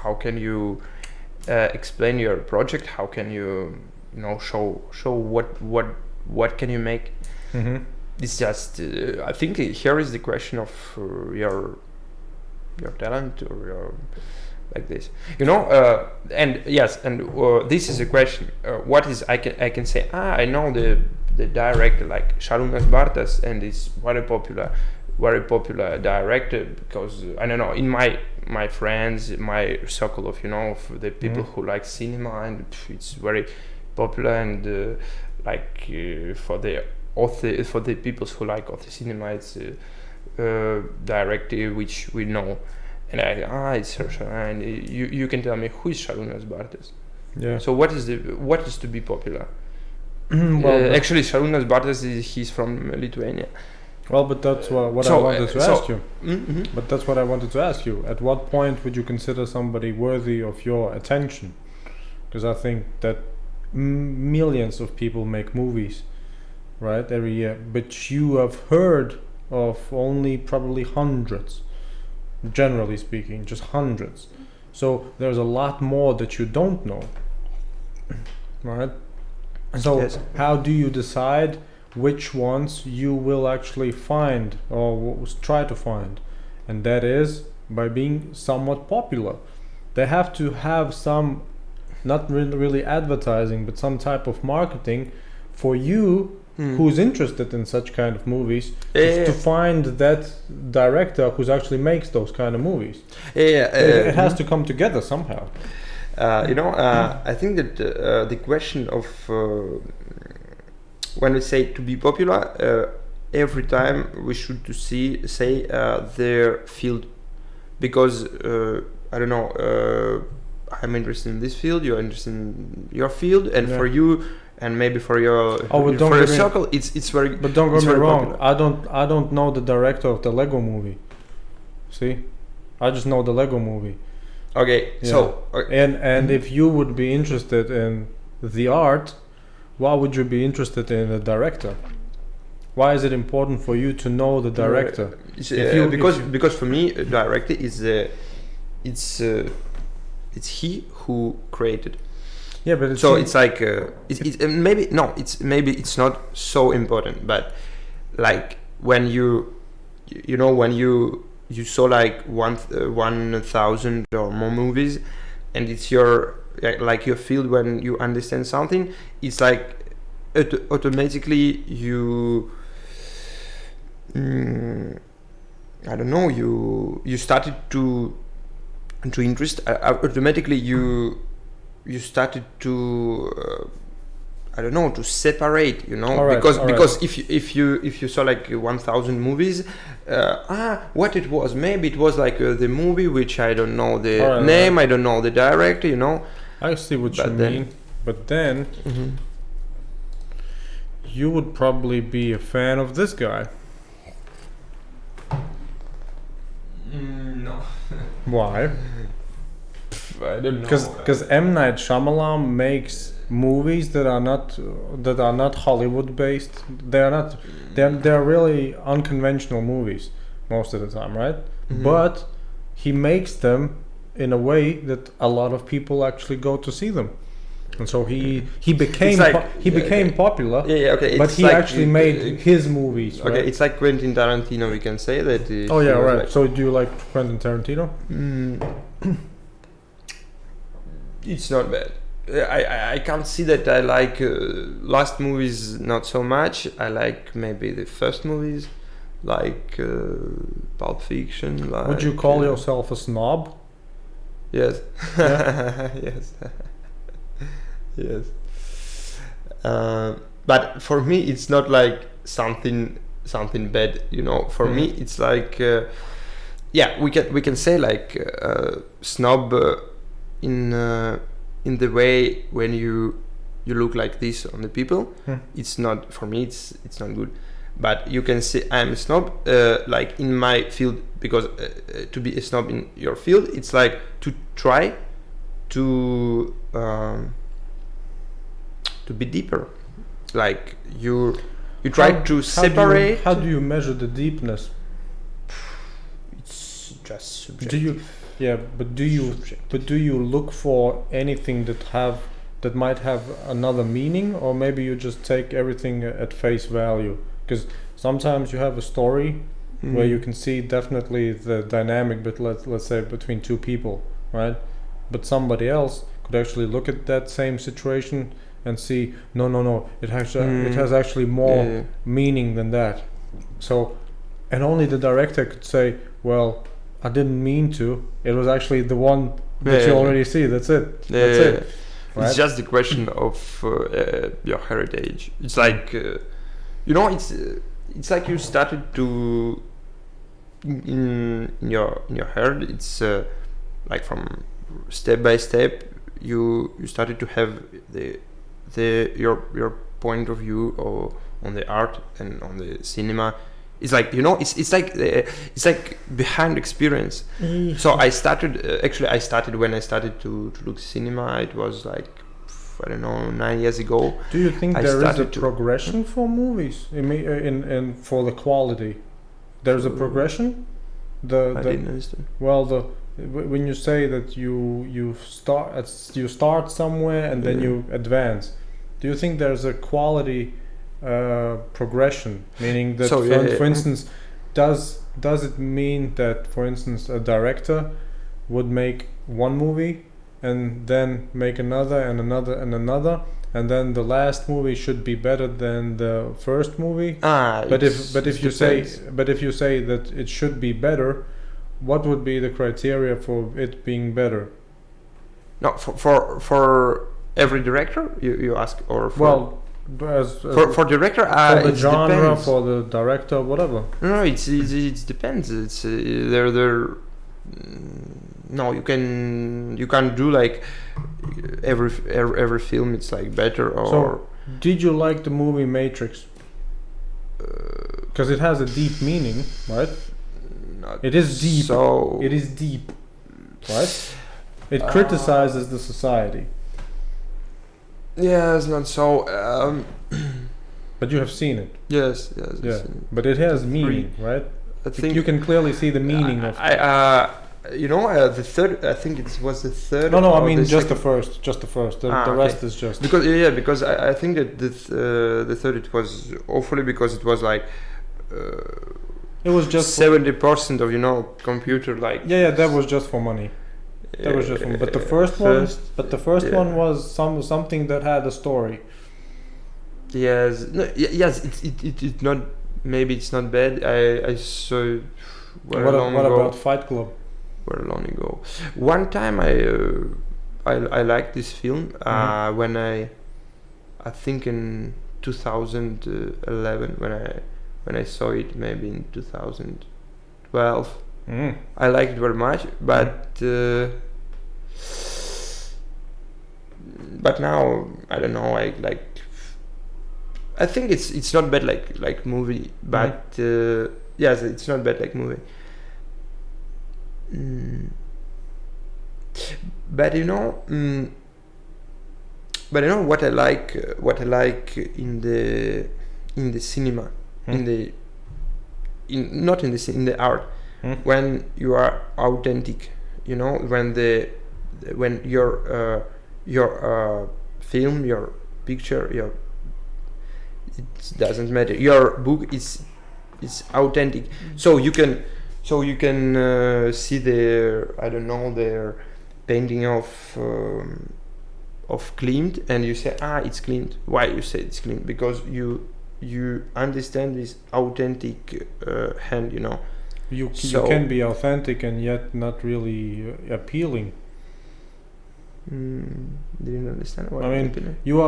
How can you explain your project? How can you show what can you make? Mm-hmm. It's just I think here is the question of your talent or your like this, and yes, and this is a question. What is I can say? I know the director like Šarūnas Bartas, and it's very popular director because I don't know, in my friends, my circle of of the people who like cinema, and it's very popular, and for the people who like author cinema, it's director which we know, and it's and you can tell me who is Šarūnas Bartas. Yeah. So what is to be popular? Actually, Šarūnas Bartas he's from Lithuania. Well, but that's what I wanted to ask you. Mm-hmm. But that's what I wanted to ask you. At what point would you consider somebody worthy of your attention? Because I think that millions of people make movies, right, every year. But you have heard of only probably hundreds, generally speaking, just hundreds. So there's a lot more that you don't know, right? So yes. How do you decide which ones you will actually find or try to find? And that is by being somewhat popular. They have to have some, not really advertising, but some type of marketing for you who's interested in such kind of movies to find that director who actually makes those kind of movies. It has to come together somehow. I think that the question of when we say to be popular, every time we should say their field, because I don't know, I'm interested in this field, you're interested in your field, and for you and maybe for your circle, it's very. But don't get me wrong, popular. I don't know the director of the Lego movie. See, I just know the Lego movie. Okay, yeah. So and if you would be interested in the art, why would you be interested in the director? Why is it important for you to know the director? Because for me, a director is it's he who created. Yeah, but it's like maybe it's not so important, but like when you saw like 1,000 or more movies, and it's your field, when you understand something, it's like automatically you I don't know, you started to interest automatically you started to I don't know, to separate, because if you saw like 1,000 movies, what it was, maybe it was like the movie which I don't know the name, I don't know the director, I see what you mean, but then you would probably be a fan of this guy. No. Why? I don't know. Because M. Night Shyamalan makes movies that are not Hollywood based. They're not. They're really unconventional movies most of the time, right? Mhm. But he makes them in a way that a lot of people actually go to see them, and so he became became popular. Yeah, okay. But it's he like, actually made his movies. Okay, Right? it's like Quentin Tarantino. We can say that. Oh yeah, he was right. like- So do you like Quentin Tarantino? It's not bad. I can't see that I like last movies not so much. I like maybe the first movies, like Pulp Fiction. Like, Would you call yourself a snob? Yes. Yeah. Yes. Yes. But for me, it's not like something bad. You know, for me, it's like yeah, we can say like snob in the way when you look like this on the people. It's not, for me, it's not good. But you can say I'm a snob like in my field, because to be a snob in your field, it's like to try to be deeper, like you try to separate. How do you measure the deepness? It's just subjective. Do you? Yeah, but do you look for anything that might have another meaning, or maybe you just take everything at face value? Because sometimes you have a story where you can see definitely the dynamic, but let's say between two people, right? But somebody else could actually look at that same situation and see, no, it has actually more meaning than that. So, and only the director could say, well, I didn't mean to. It was actually the one that you already see. That's it. That's it. Right? It's just the question of your heritage. It's like you know, it's like you started to in your head. It's like from step by step. You started to have your point of view on the art and on the cinema. It's like, you know, it's like behind experience. So I started when I started to look cinema. It was like, I don't know, 9 years ago. Do you think there is a progression for movies in for the quality? There's a progression. I didn't understand. Well, when you say that you start somewhere and then you advance, do you think there's a quality progression, meaning that for instance, does it mean that, for instance, a director would make one movie and then make another and another and another, and then the last movie should be better than the first movie? But if you say that it should be better, what would be the criteria for it being better? No, for every director you ask, or for, well, for director, for the it genre, depends. for the director, whatever. No, it depends. It's no, you can do like every film. It's like better or. So, did you like the movie Matrix? Because it has a deep meaning, right? It is deep. So it is deep, right? It criticizes the society. Yes, not so. But you have seen it. Yes. Yeah, but it has meaning, right? I think you can clearly see the meaning of. You know, the third. I think it was the third. No, I mean just the first. Just the first. The rest is just because I think that the third, it was awfully, because it was like. It was just 70% of computer, like. Yeah, that was just for money. That was just, but the first one was something that had a story. Yes, yes, it's not. Maybe it's not bad. I saw. What about Fight Club? Very long ago. One time I liked this film when I think in 2011 when I saw it, maybe in 2012. I liked it very much, but now I don't know. I think it's not bad like movie, but yes, it's not bad like movie. But But you know what I like? What I like in the cinema, in the art, when you are authentic. You know, when your film, your picture, it doesn't matter. Your book is authentic, so you can see their painting of Klimt, and you say it's Klimt. Why you say it's Klimt? Because you understand this authentic hand, you know. You can be authentic and yet not really appealing. Didn't understand what I mean, you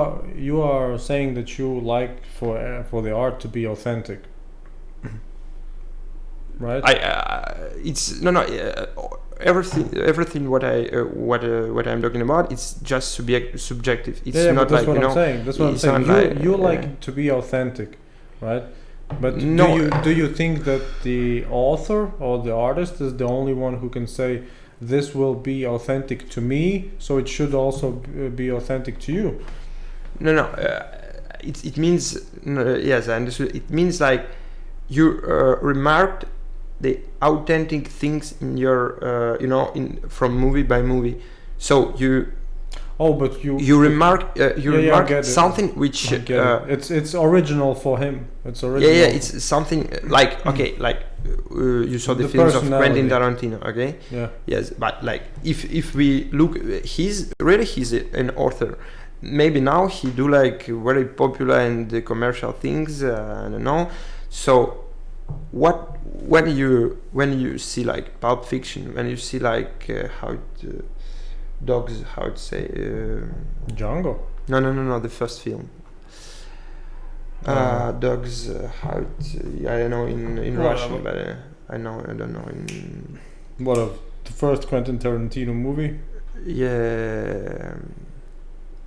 are saying that you like for the art to be authentic, right? Everything what I'm talking about, it's just subjective. It's not that's like what I'm saying. That's what I'm saying. You like to be authentic, right? But do you think that the author or the artist is the only one who can say this will be authentic to me, so it should also be authentic to you? No. It means yes, I understood. It means like you remarked the authentic things in your from movie by movie. So you remark something which it's original for him. It's original. It's something like you saw the films of Quentin Tarantino, okay? Yeah. Yes, but like if we look, he's an author. Maybe now he do like very popular and commercial things. I don't know. So when you see like Pulp Fiction, when you see like Dogs, how to say? Django. No, the first film. Dogs, I don't know in Russian, but I don't know in. What of the first Quentin Tarantino movie? Yeah.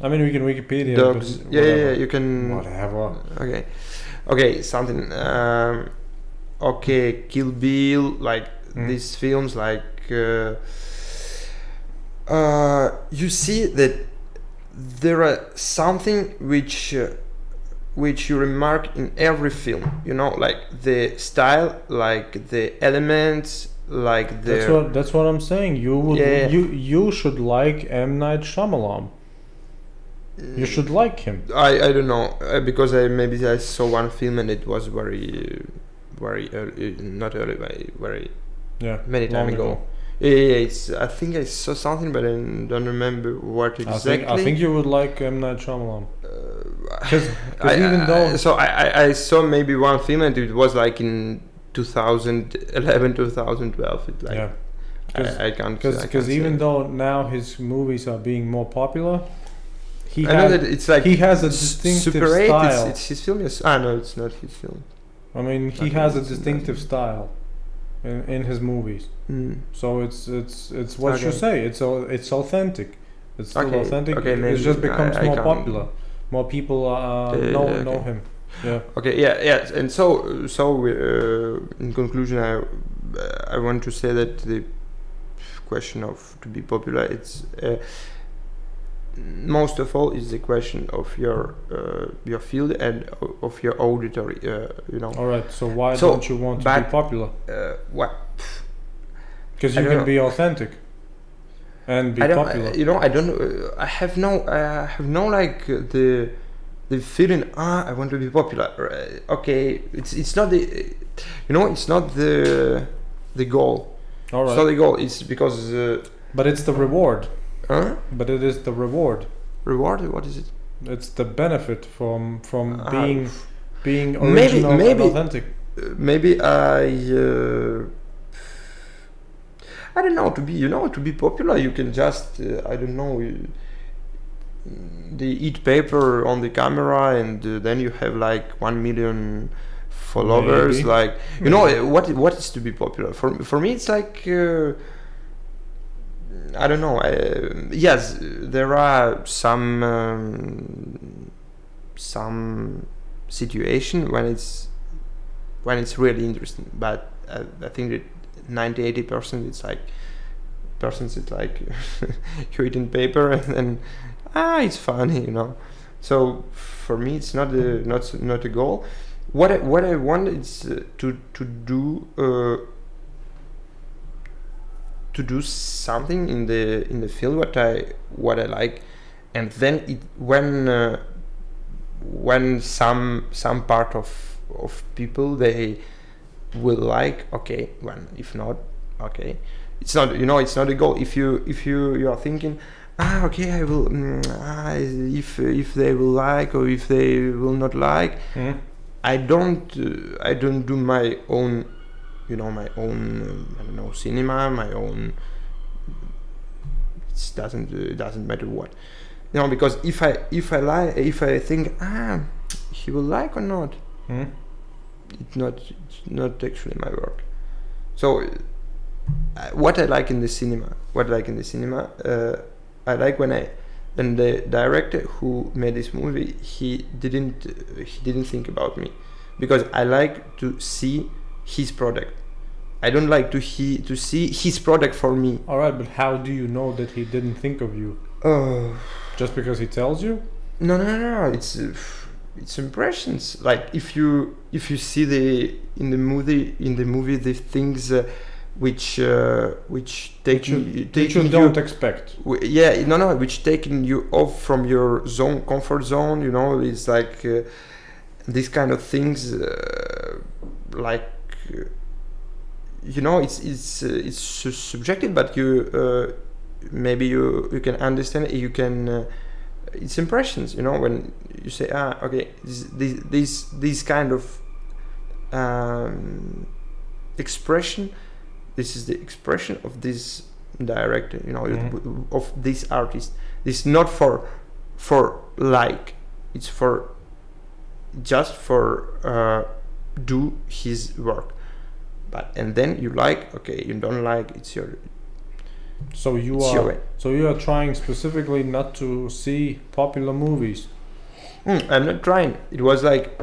I mean, we can Wikipedia. Dogs. Yeah, you can. Whatever. Okay, something. Okay, Kill Bill, like these films, like. You see that there are something which you remark in every film, you know, like the style, like the elements, like the. That's what I'm saying. You should like M. Night Shyamalan. You should like him. I don't know, because I saw one film and it was very early, not early, but very many time ago. Yeah, I think I saw something, but I don't remember what exactly. I think you would like M. Night Shyamalan. Because even though... So I saw maybe one film and it was like in 2011, 2012. It like, I can't... Because even though now his movies are being more popular, he has a distinctive style. It's his film, yes. No, it's not his film. I mean, he has a distinctive style in his movies. So it's what you say. It's authentic. It's still authentic. It just becomes more popular. More people know him. Yeah. Okay. Yeah. And so in conclusion, I want to say that the question of to be popular, it's most of all is the question of your field and of your auditory. All right. So why don't you want to be popular? What? Because you can be authentic and be popular. I don't. I have no like the feeling. I want to be popular. Okay, it's not the. It's not the goal. All right. It's not the goal. It's because. But it's the reward. Huh? But it is the reward. Reward? What is it? It's the benefit from being original and authentic. Maybe I don't know, to be popular you can just I don't know, they eat paper on the camera and then you have like 1 million followers. Maybe. Like what is to be popular for me? It's like I don't know. Yes, there are some situation when it's really interesting, but I think that 90-80% it's like persons it's like you eating paper and it's funny, So for me, it's not a goal. What I want is to do something in the field what I like, and then when some part of people they will like, okay, when if not, okay, it's not a goal. If you are thinking, okay, I will if they will like or if they will not like, I don't do my own, my own I don't know, cinema, my own. It doesn't matter what, because if I think he will like or not, it's not actually my work. So what I like in the cinema, I like when the director who made this movie, he didn't think about me, because I like to see his product. I don't like to see his product for me. All right, but how do you know that he didn't think of you? Just because he tells you? No. It's impressions. Like if you see in the movie the things which you don't expect. Which taking you off from your comfort zone. It's like these kind of things. It's subjective, but you maybe you can understand it. You can. It's impressions. When you say okay, this kind of expression. This is the expression of this director, of this artist. It's not for like. It's for just for do his work. And then you like, okay, you don't like, it's your. So you are trying specifically not to see popular movies. I'm not trying. It was like.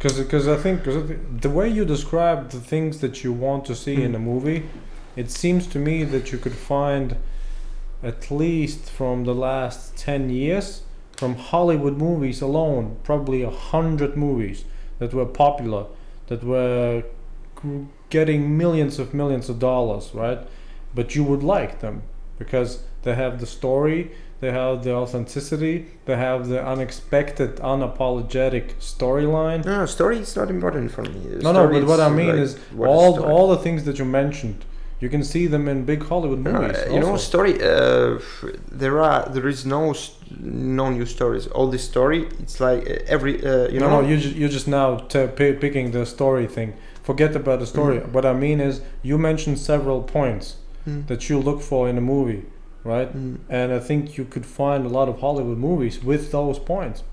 Because I think the way you describe the things that you want to see in a movie, it seems to me that you could find, at least from the last 10 years, from Hollywood movies alone, probably 100 movies that were popular, that were getting millions of dollars, right? But you would like them because they have the story, they have the authenticity, they have the unexpected, unapologetic storyline. No, story is not important for me. No, but what I mean is all the things that you mentioned, you can see them in big Hollywood movies. Story. There is no new stories. All the story, it's like every. You're just now picking the story thing. Forget about the story. What I mean is, you mentioned several points that you look for in a movie, right? And I think you could find a lot of Hollywood movies with those points.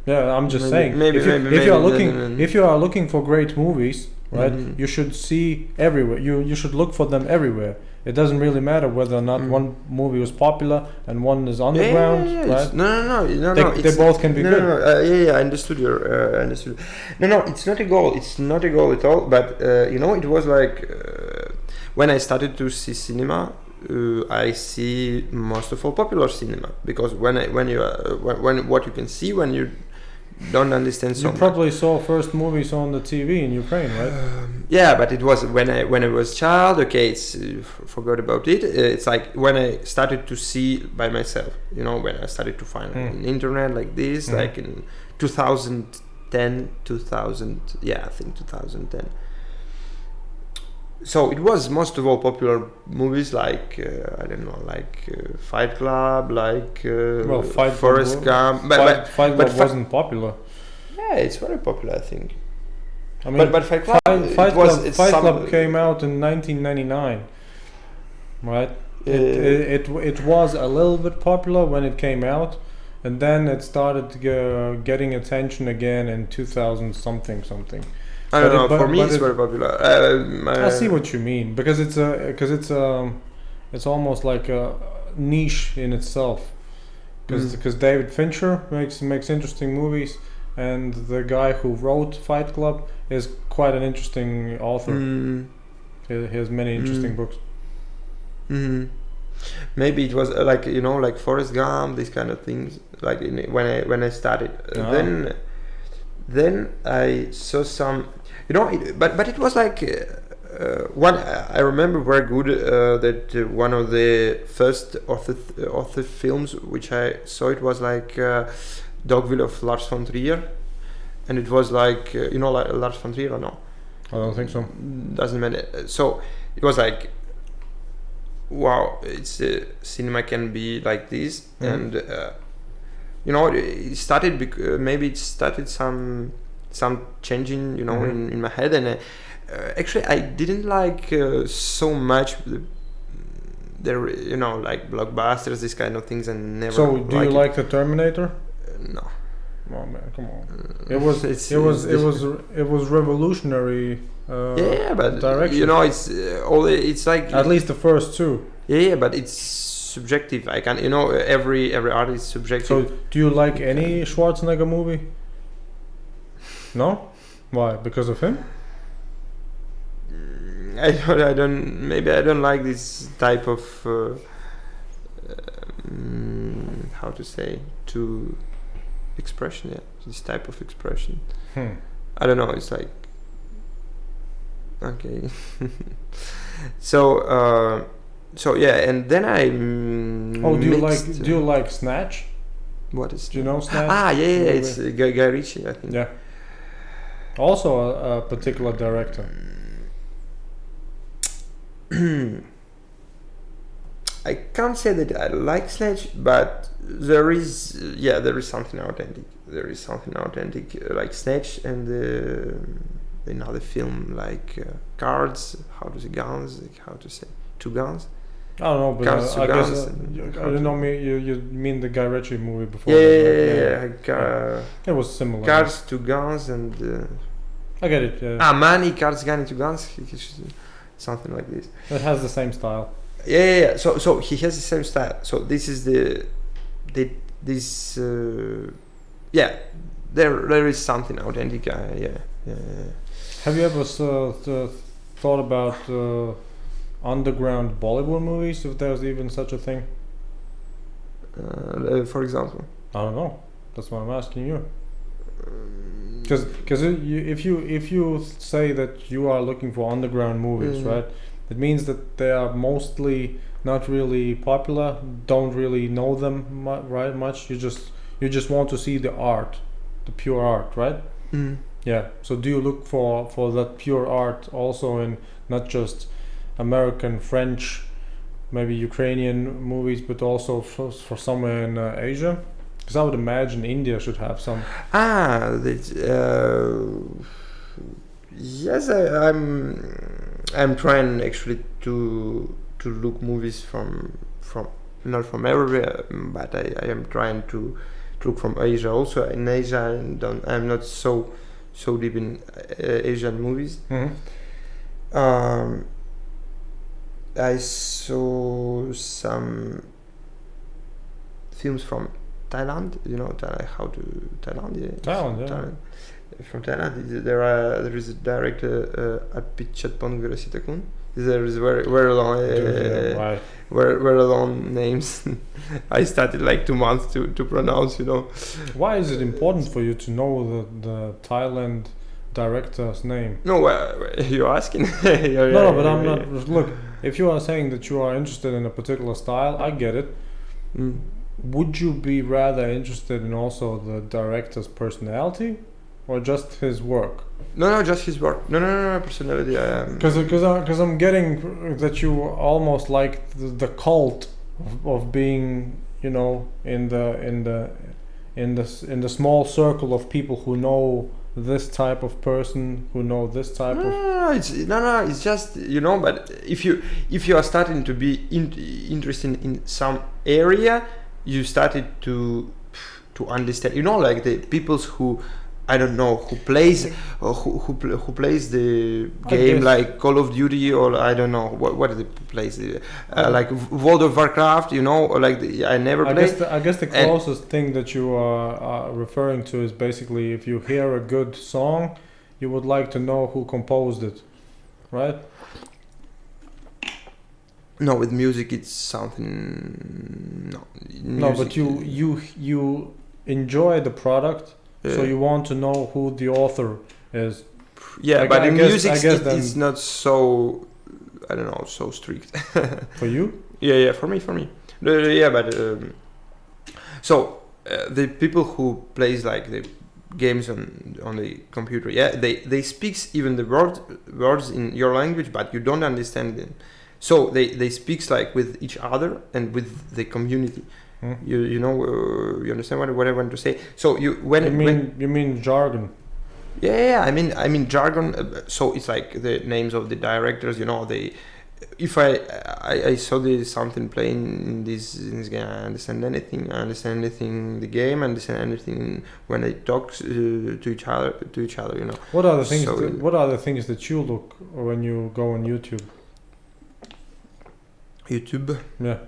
Yeah, I'm just saying. If you are looking for great movies, right? You should see everywhere. You should look for them everywhere. It doesn't really matter whether or not one movie was popular and one is underground, right? No. They both can be good. I understood your. Understood. No, it's not a goal. It's not a goal at all. But it was like when I started to see cinema. I see most of all popular cinema, because when what you can see when you don't understand so much. You probably saw first movies on the TV in Ukraine, right? Yeah, but it was when I was child. Okay, it's forgot about it. It's like when I started to see by myself. When I started to find on internet like this, like in 2010, 2000. Yeah, I think 2010. So it was most of all popular movies like I don't know, like Fight Club, like Forrest Gump. But Fight Club wasn't popular. Yeah, it's very popular, I think. I mean, but Fight Club, Fight Club came out in 1999, right? It was a little bit popular when it came out, and then it started getting attention again in 2000 something. I don't know. For me, it's very popular. I see what you mean, because it's almost like a niche in itself. Because David Fincher makes interesting movies, and the guy who wrote Fight Club is quite an interesting author. He has many interesting books. Mm-hmm. Maybe it was like like Forrest Gump, these kind of things. Like when I started, then I saw some, but it was like one I remember very good that one of the first author films which I saw, it was like Dogville of Lars von Trier, and it was like like Lars von Trier or no? I don't think so. Doesn't matter. So it was like, wow, it's cinema can be like this, and it started maybe it started some changing in my head, and actually I didn't like so much the like blockbusters, these kind of things, and never. So do you like the Terminator? No. Oh man, come on! It was revolutionary. But direction. it's like at least the first two. Yeah, but it's subjective. I can every art is subjective. So do you like any Schwarzenegger movie? No? Why? Because of him? I don't. Maybe I don't like this type of how to say to expression. Yeah, this type of expression. I don't know. It's like okay. So yeah, and then I. Do you like Snatch? What is? Do you know Snatch? Yeah. It's Guy Ritchie, I think. Yeah. Also a particular director. I can't say that I like Snatch, but there is something authentic. There is something authentic like Snatch, and another film like Cards. How to say guns? How to say Two Guns? I don't know, but Cards, I guns, guess you mean the Guy Ritchie movie before? Yeah. It was similar. Cards, Two Guns, and I get it. Yeah. Money, Cards, Gun, Two Guns. Something like this. It has the same style. Yeah. So he has the same style. So this is there is something authentic. Yeah. Have you ever thought about underground Bollywood movies, if there's even such a thing? For example, I don't know. That's what I'm asking you. Because if you say that you are looking for underground movies, right? It means that they are mostly not really popular. Don't really know them much. You just want to see the art, the pure art, right? Yeah. So do you look for that pure art also in not just American, French, maybe Ukrainian movies, but also for somewhere in Asia? Because I would imagine India should have some. Yes, I'm trying actually to look movies from not from everywhere, but I am trying to look from Asia also. In Asia, I'm not so deep in Asian movies. I saw some films from Thailand. Thailand? Yeah. Thailand. From Thailand, there is a director Apichatpong Virasitakun. There is very long, very long names. I started like 2 months to pronounce. Why is it important for you to know the Thailand director's name? No, you're asking. No, but I'm not. Look, if you are saying that you are interested in a particular style, I get it. Would you be rather interested in also the director's personality, or just his work? No, just his work. No, personality. Because I'm getting that you almost like the cult of being, in the small circle of people who know this type of person, who know this type of. It's just But if you are starting to be interested in some area, you started to understand. Like the peoples who. I don't know who plays who plays the game like Call of Duty, or I don't know what is it plays like World of Warcraft, or like I never played. I guess the closest thing that you are referring to is basically if you hear a good song, you would like to know who composed it, right? No, with music it's something. No. No, but you enjoy the product, so you want to know who the author is. Yeah, but in music then it's not so. I don't know, so strict. For you? Yeah, for me. Yeah, but so the people who plays like the games on the computer, yeah, they speaks even the words in your language, but you don't understand them. So they speaks like with each other and with the community. You know you understand what I want to say. So you mean jargon. Yeah, I mean jargon. So it's like the names of the directors. You know, if I saw this something playing in this game, I understand anything. I understand anything the game. I understand anything when they talk to each other. You know. What are the things? What are the things that you look when you go on YouTube? YouTube. Yeah.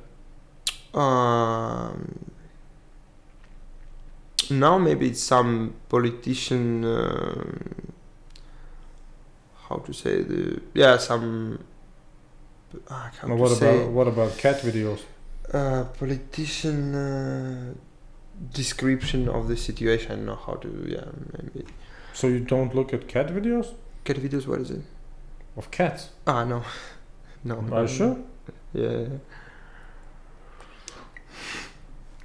Now maybe it's some politician. How to say some. What about cat videos? Politician description of the situation. I don't know how to. Yeah, maybe. So you don't look at cat videos? Cat videos. What is it? Of cats? No. Are you sure? Yeah.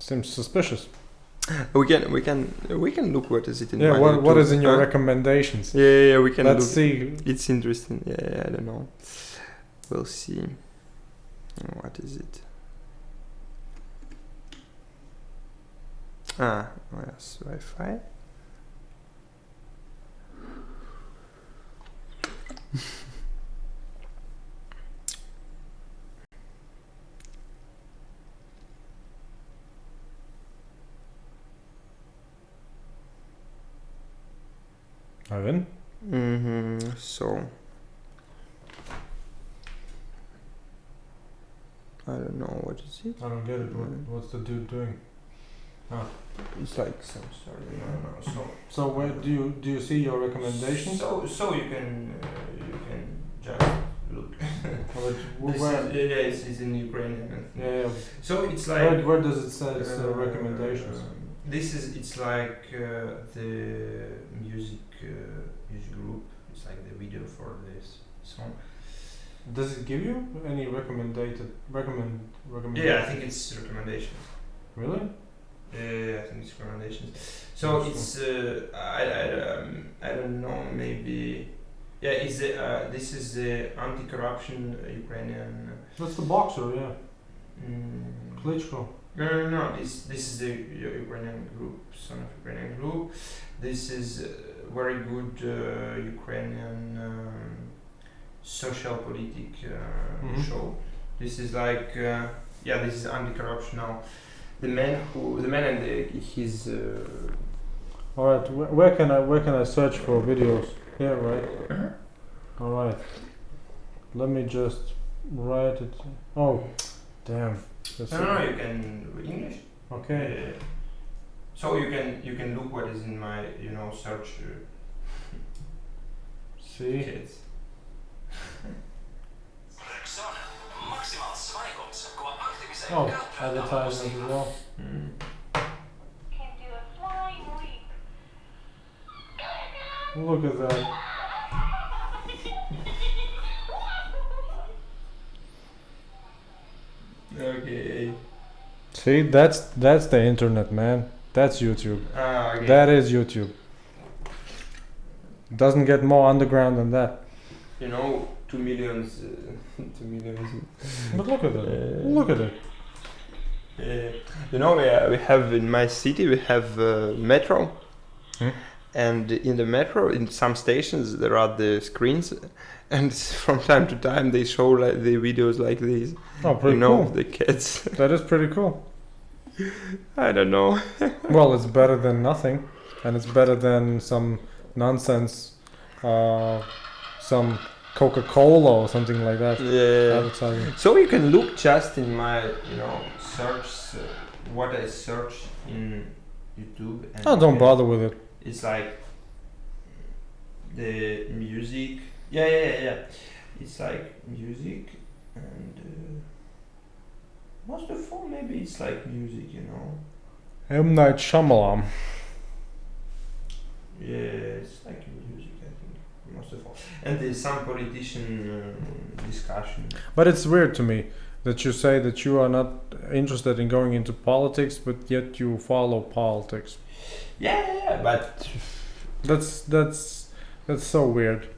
Seems suspicious. We can look what is it in. Yeah. What is in your recommendations? Yeah. We can. Let's see. It's interesting. Yeah. I don't know. We'll see. What is it? Yes, Wi-Fi. Ivan? So I don't know, what is it? I don't get it. What's the dude doing? It's like some story. No. So where do you see your recommendations? So you can just look. It's in Ukrainian. Yeah. So it's like where does it say it's recommendations? It's like the music group. It's like the video for this song. Does it give you any recommendation? Yeah, I think it's recommendations. Really? Yeah, I think it's recommendations. So it's I don't know, maybe. Yeah, this is the anti-corruption Ukrainian. That's the boxer, yeah. Klitschko. No. This is the Ukrainian group, son of Ukrainian group. This is very good Ukrainian social politic show. This is like this is anti-corruption now. The man and his. All right, where can I search for videos? Here, right? All right. Let me just write it. Oh, damn. No, you can English. Okay. So you can look what is in my search. See. Kids. Oh, advertisement as well. Can do a flying leap. Look at that. Okay. See, that's the internet, man. That's YouTube. Okay. That is YouTube. Doesn't get more underground than that. 2 millions. 2 millions. But look at it. Look at it. We have in my city we have metro, and in the metro in some stations there are the screens, and from time to time they show like the videos like these. Oh, pretty cool. The kids. That is pretty cool. I don't know. Well, it's better than nothing, and it's better than some nonsense, some Coca-Cola or something like that. Yeah. Advertising. So you can look just in my, search what I search in YouTube. And don't bother with it. It's like the music. Yeah. It's like music and most of all, maybe it's like music, you know. M. Night Shyamalan. Yeah, it's like music, I think, most of all. And there's some politician discussion. But it's weird to me that you say that you are not interested in going into politics, but yet you follow politics. Yeah, but That's so weird.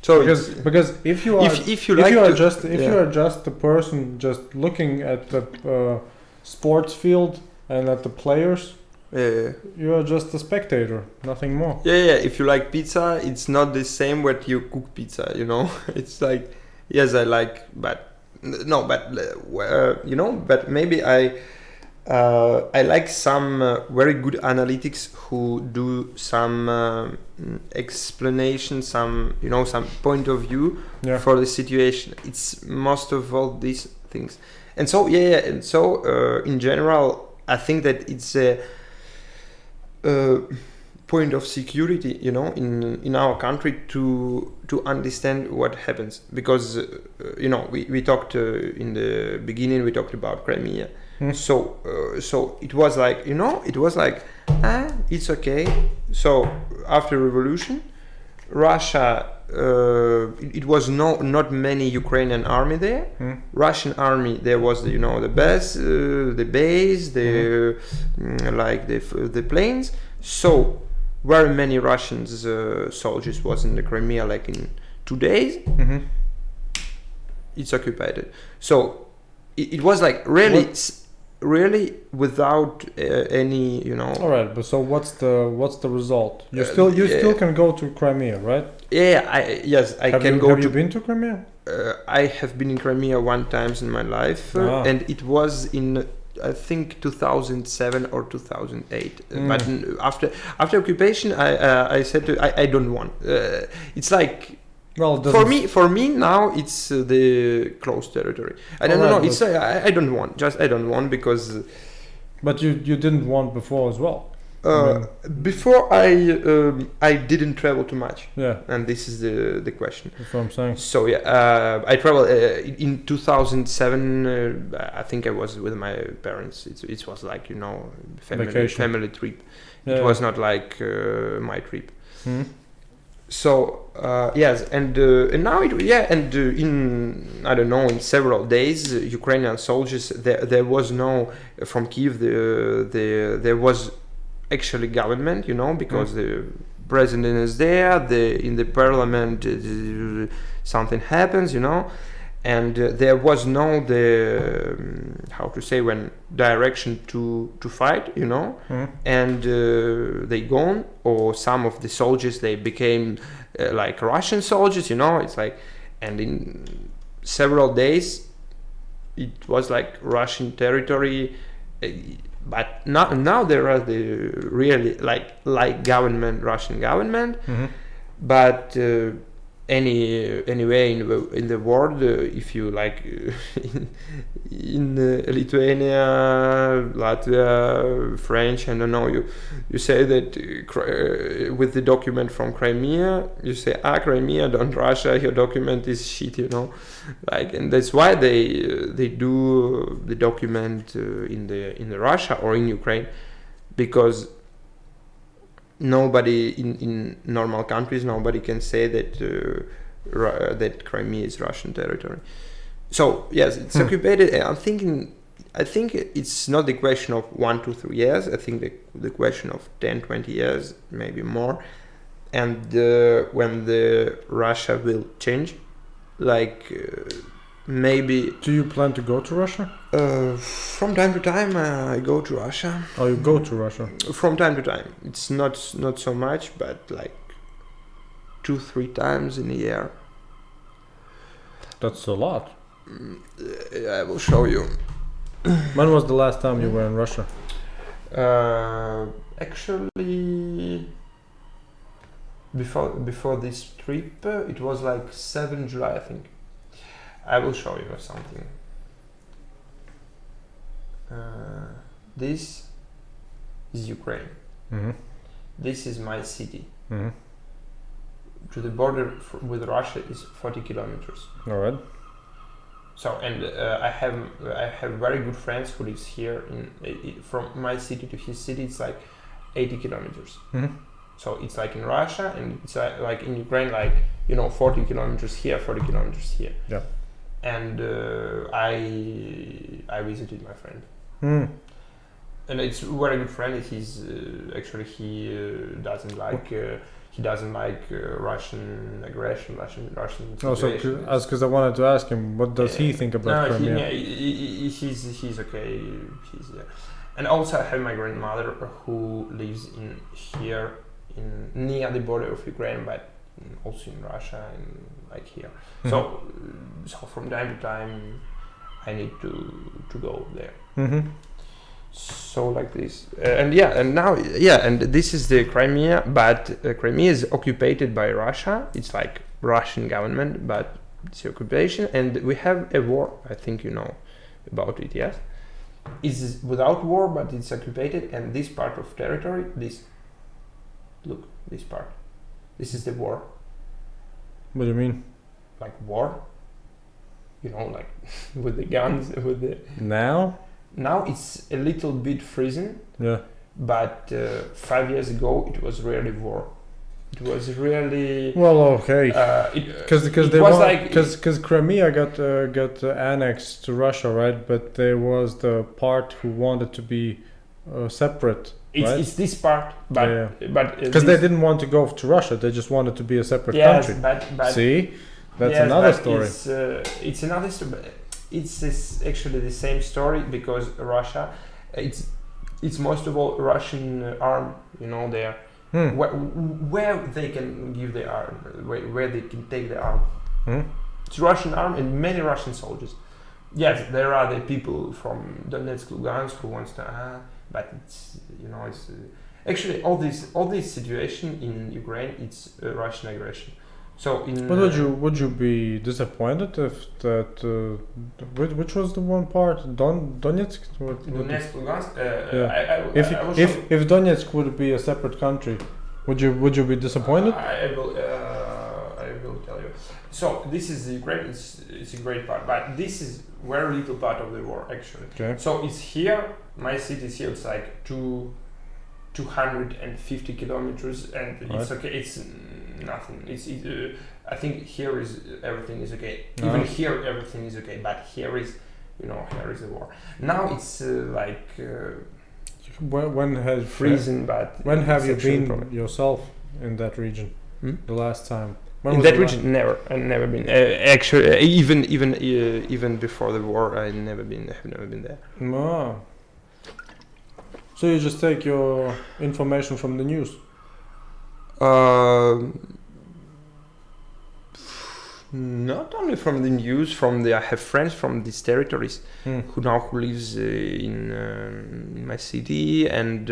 so Because if you are if you are just a person just looking at the sports field and at the players, you are just a spectator, nothing more. yeah. If you like pizza, it's not the same what you cook pizza. You know, it's like yes, I like, but no, but you know, but maybe I like some very good analytics who do some explanation, some you know, some point of view for the situation. It's most of all these things, and so and so in general, I think that it's a point of security, you know, in our country to understand what happens, because you know, we talked in the beginning, we talked about Crimea. So it was like, you know, it was like it's okay. So after revolution, Russia, it was not many Ukrainian army there. Russian army, there was, you know, the base, like the planes. So very many Russians soldiers was in the Crimea, like in 2 days. It's occupied. So it was like really without any, you know. All right, but so what's the result? You still can go to Crimea, right? Yeah, I can go. Have you been to Crimea? I have been in Crimea one time in my life, and it was in I think 2007 or 2008. But after occupation, I said I don't want. It's like. Well, for me now it's the closed territory. I don't know. It's I don't want. Just I don't want because. But you didn't want before as well. Before I didn't travel too much. Yeah. And this is the question. That's what I'm saying. So I traveled in 2007. I think I was with my parents. It was like, you know, family trip. Yeah. It was not like my trip. So yes, and now in I don't know, in several days, Ukrainian soldiers, there was no from Kiev, there was actually government, you know, because the president is there, in the parliament something happens, you know, and there was no how to say, when direction to fight, you know, and they gone, or some of the soldiers, they became like Russian soldiers, you know. It's like, and in several days it was like Russian territory, but now there are the really like government, Russian government, but anyway in the world, if you like in Lithuania, Latvia, French, I don't know, you say that with the document from Crimea, you say Crimea, don't Russia, your document is shit, you know, like, and that's why they do the document in the Russia or in Ukraine, because nobody in normal countries, nobody can say that that Crimea is Russian territory. So yes, it's occupied. I think it's not the question of 1 to 3 years. I think the question of 10, 20 years, maybe more. And when the Russia will change, like maybe. Do you plan to go to Russia? From time to time, I go to Russia. Oh, you go to Russia? From time to time. It's not so much, but like 2-3 times in a year. That's a lot. I will show you. When was the last time you were in Russia? Actually, before this trip, it was like 7 July, I think. I will show you something. This is Ukraine. This is my city. To the border with Russia is 40 kilometers. All right. So and I have very good friends who lives here from my city to his city. It's like 80 kilometers. Mm-hmm. So it's like in Russia, and it's like in Ukraine, like 40 kilometers here, 40 kilometers here. Yeah. And I visited my friend, and it's a very good friend. He's actually he doesn't like Russian aggression, Russian Oh, so situation. because I wanted to ask him, what does he think about Crimea? He's okay. He's and also I have my grandmother who lives in here near the border of Ukraine, but also in Russia and like here. Mm-hmm. So from time to time I need to go there. Mm-hmm. So like this, and this is the Crimea, but Crimea is occupied by Russia. It's like Russian government, but it's the occupation, and we have a war. I think you know about it, yes? It's without war, but it's occupied, and this part of territory, this part, this is the war. What do you mean? Like war, like with the guns, with the. Now it's a little bit freezing. Yeah. But 5 years ago it was really war. It was really. Well, okay. Because Crimea got annexed to Russia, right? But there was the part who wanted to be separate. Right? It's this part, but because they didn't want to go to Russia, they just wanted to be a separate country. But see, that's another story. It's another story. It's actually the same story because Russia, it's most of all Russian arm. There, where they can give the arm, where they can take the arm. It's Russian arm and many Russian soldiers. Yes, there are the people from Donetsk, Lugansk who wants to, but it's it's actually all this situation in Ukraine. It's Russian aggression. So but would you be disappointed if that which was the one part Donetsk? Donetsk, Lugansk. If Donetsk would be a separate country, would you be disappointed? I will tell you. So this is Ukraine. It's a great part, but this is very little part of the war actually. Okay. So it's here. My city is here. It's like 250 kilometers, and it's okay. It's nothing. I think here is everything is okay. Even here everything is okay, but here is the war. Now it's when has freezing, but when have you been yourself in that region? The last time in that region? Never. I've never been. Actually, even before the war, I have never been there. No. So you just take your information from the news? Not only from the news. I have friends from these territories who lives in my city, and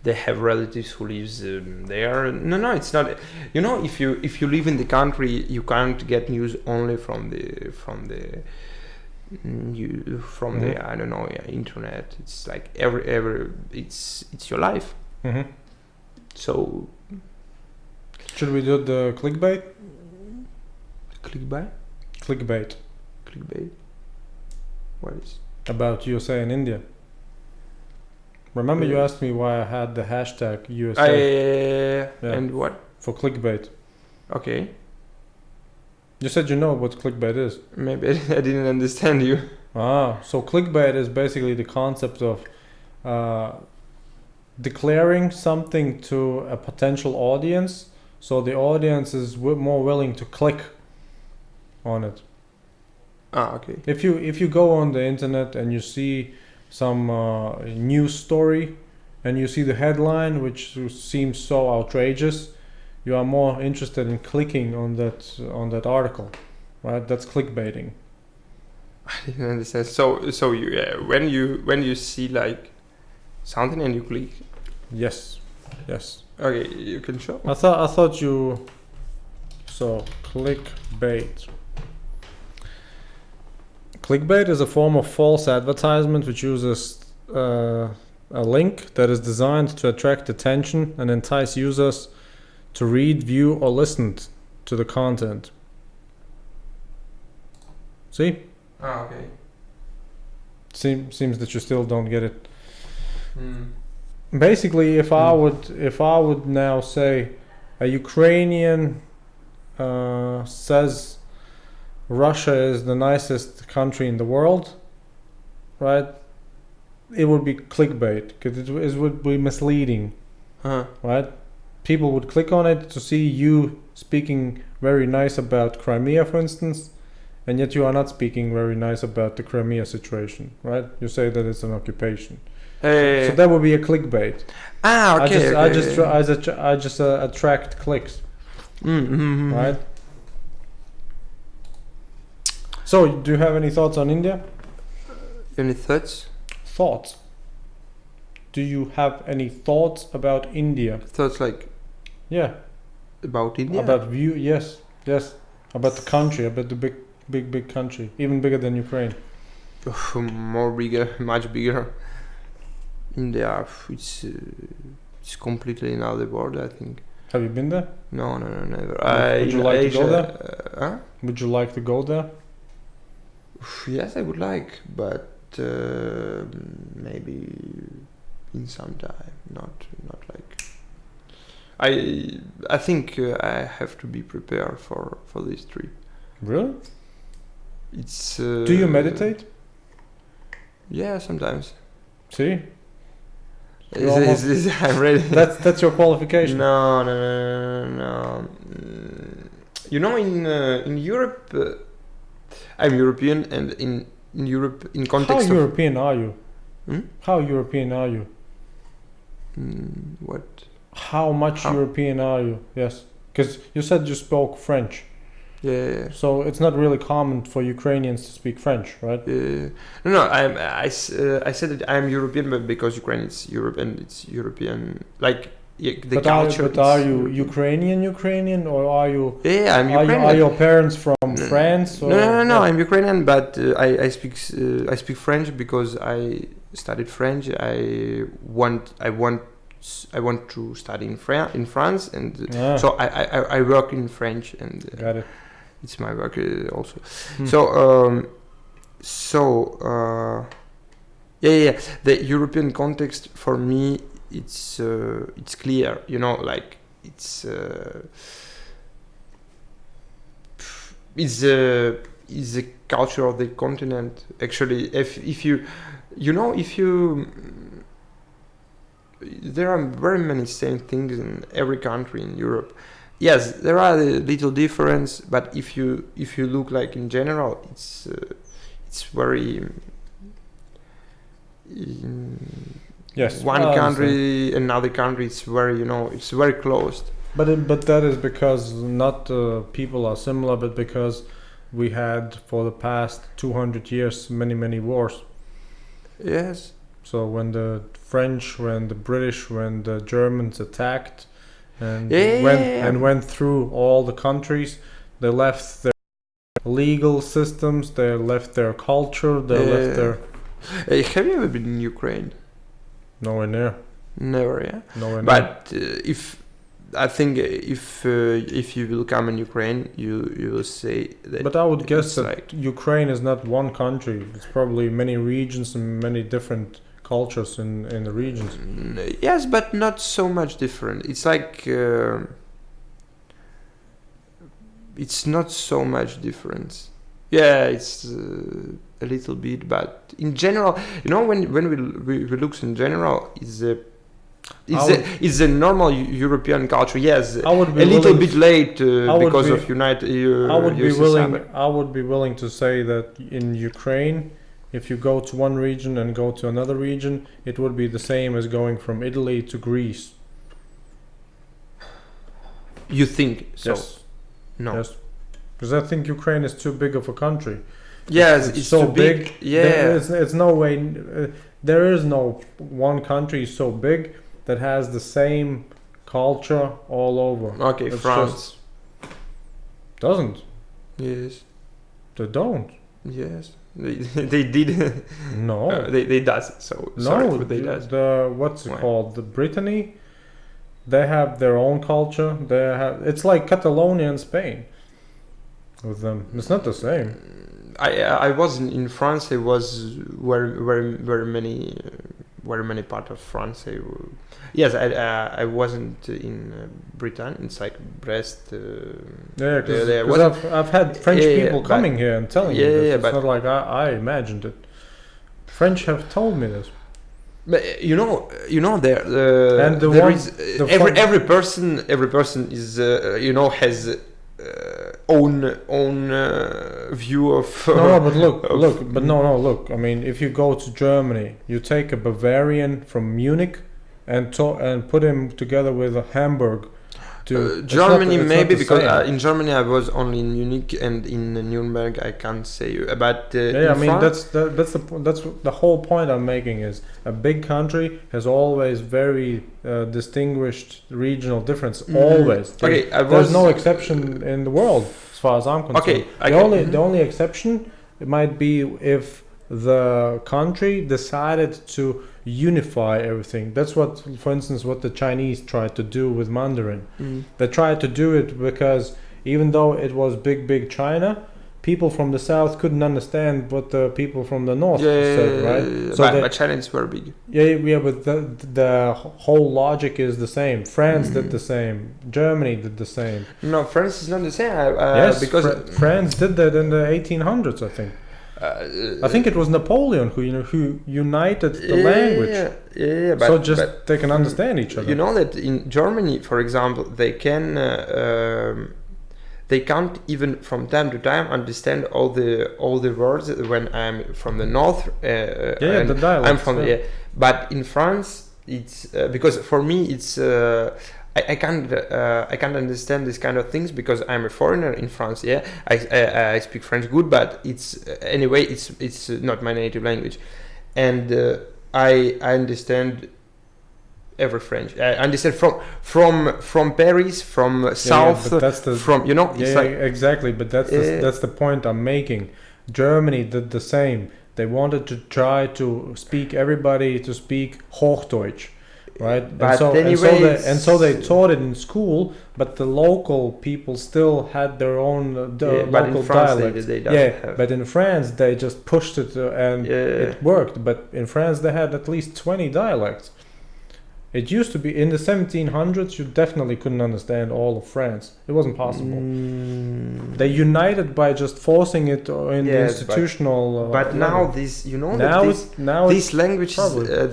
they have relatives who lives there. No, it's not. If you live in the country, you can't get news only from the I don't know, internet. It's like every it's your life. Mm-hmm. So should we do the clickbait? Clickbait. What is about USA and India? Remember you asked me why I had the hashtag USA. And what for clickbait? Okay. You said you know what clickbait is. Maybe I didn't understand you. So clickbait is basically the concept of declaring something to a potential audience, so the audience is more willing to click on it. Okay. If you go on the internet and you see some news story and you see the headline which seems so outrageous, you are more interested in clicking on that article, right? That's clickbaiting. I didn't understand. So you when you see like something and you click. Yes. Okay, you can show. I thought you. So clickbait. Clickbait is a form of false advertisement which uses a link that is designed to attract attention and entice users to read, view, or listen to the content. See? Okay. Seems that you still don't get it. Mm. Basically, if I would now say a Ukrainian says Russia is the nicest country in the world, right? It would be clickbait because it would be misleading, right? People would click on it to see you speaking very nice about Crimea, for instance, and yet you are not speaking very nice about the Crimea situation, right? You say that it's an occupation. So that would be a clickbait. Okay. I just attract clicks, right? So, do you have any thoughts on India? Any thoughts? Thoughts? Do you have any thoughts about India? Thoughts like Yeah. about India? About view? Yes. About the country, about the big country, even bigger than Ukraine. More bigger, much bigger. India, it's completely another world, I think. Have you been there? No, never. Would you like to go there? Huh? Would you like to go there? Yes, I would like, but maybe in some time. Not like. I think I have to be prepared for this trip. Really? It's. Do you meditate? Yeah, sometimes. See? I'm ready. That's your qualification. No. You know, in Europe, I'm European, and in Europe, in context How European are you? Hmm? How European are you? What? How much European are you? Yes, because you said you spoke French. Yeah. So it's not really common for Ukrainians to speak French, right? No. I said that I'm European, but because Ukraine is Europe and it's European, like the culture. But are you Ukrainian, or are you? Yeah, I'm Ukrainian. Are your parents from France? Or No. I'm Ukrainian, but I speak French because I studied French. I want to study in France, and so I work in French, and got it. it's my work also. Yeah. The European context for me, it's clear. You know, like it's the culture of the continent. Actually, if you there are very many same things in every country in Europe. Yes, there are a little difference, but if you look like in general, it's very yes. One country, another country. It's very it's very closed. But that is because not people are similar, but because we had for the past 200 years many wars. Yes. So when the French, when the British, when the Germans attacked and went through all the countries, they left their legal systems, they left their culture, they left their... Have you ever been in Ukraine? Nowhere near. Never, yeah? Nowhere near. But if you will come in Ukraine, you will say that... But I would guess that Ukraine is not one country. It's probably many regions and many different cultures in the regions. Yes, but not so much different. It's like it's not so much difference. Yeah, it's a little bit, but in general, when we look in general, it's a normal European culture. Yes, I would be a little bit late because of United. I would be willing to say that in Ukraine, if you go to one region and go to another region, it would be the same as going from Italy to Greece. You think so? Yes. No. Yes. Because I think Ukraine is too big of a country. Yes, it's so big. Yeah. It's no way. There is no one country so big that has the same culture all over. Okay, it's France doesn't. Yes. They don't. Yes. They did. No. They does. So no. Sorry, but they does. What's it called? The Brittany. They have their own culture. It's like Catalonia in Spain. With them, it's not the same. I was in France. I was very many part of France. Yes, I wasn't in Britain. It's like Brest. Yeah, there because I've had French people but- coming here and telling me this. yeah, It's but- not like I imagined it. French have told me this. But you know, there And the there one- is the every fun- every person is has own view of. No, but look. of- Look. I mean, if you go to Germany, you take a Bavarian from Munich and put him together with a Hamburg. Germany it's not maybe the because same. in Germany I was only in Munich and in Nuremberg I can't say, but Yeah, I in mean France, that's the whole point I'm making is a big country has always very distinguished regional difference. Always. Okay, There's no exception in the world as far as I'm concerned. Okay, The only exception it might be if the country decided to unify everything. That's what, for instance, what the Chinese tried to do with Mandarin. They tried to do it because even though it was big China, people from the south couldn't understand what the people from the north said, right? So but China is very big. yeah, but the whole logic is the same. France did the same. Germany did the same. No, France is not the same. Yes, because France did that in the 1800s, I think. I think it was Napoleon who united the language, Yeah, but so they can understand each other. you know that in Germany, for example, they can't even from time to time understand all the words when I'm from the north. And the dialects. I'm from but in France, it's because for me it's. I can't understand this kind of things because I'm a foreigner in France. Yeah, I speak French good, but it's anyway it's not my native language, and I understand every French. I understand from Paris, from south, but that's from it's like exactly. But that's the point I'm making. Germany did the same. They wanted to try to speak everybody to speak Hochdeutsch. Right, but so they taught it in school, but the local people still had their own local dialect. But in France they just pushed it and it worked. But in France they had at least 20 dialects. It used to be in the 1700s. You definitely couldn't understand all of France. It wasn't possible. They united by just forcing it in the institutional. But now this, these languages,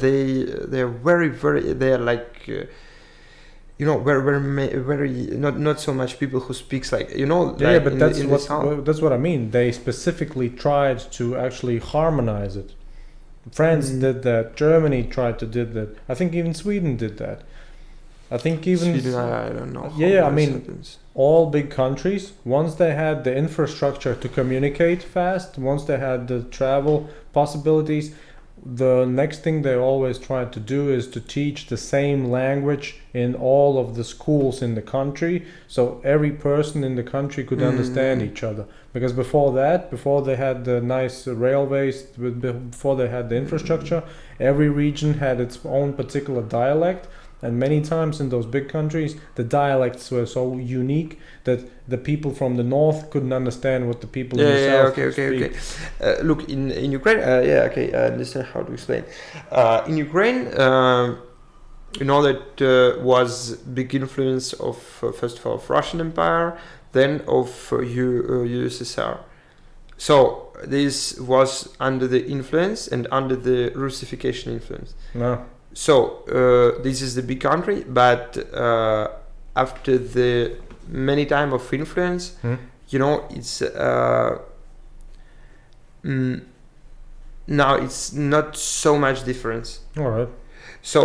they're very they are like. Very not so much people who speaks like but that's what I mean. They specifically tried to actually harmonize it. France did that. Germany tried to did that. I think even Sweden did that. I think even Sweden, I don't know. I mean, all big countries, once they had the infrastructure to communicate fast, once they had the travel possibilities, the next thing they always tried to do is to teach the same language in all of the schools in the country, so every person in the country could understand each other. Because before they had the nice railways, before they had the infrastructure, every region had its own particular dialect. And many times in those big countries, the dialects were so unique that the people from the north couldn't understand what the people in the south speak. Look, in Ukraine, I understand how to explain. In Ukraine, that was big influence of first of all of Russian Empire, then of USSR. So this was under the influence and under the Russification influence. No. So this is the big country, but after the many time of influence, it's now it's not so much difference. All right. So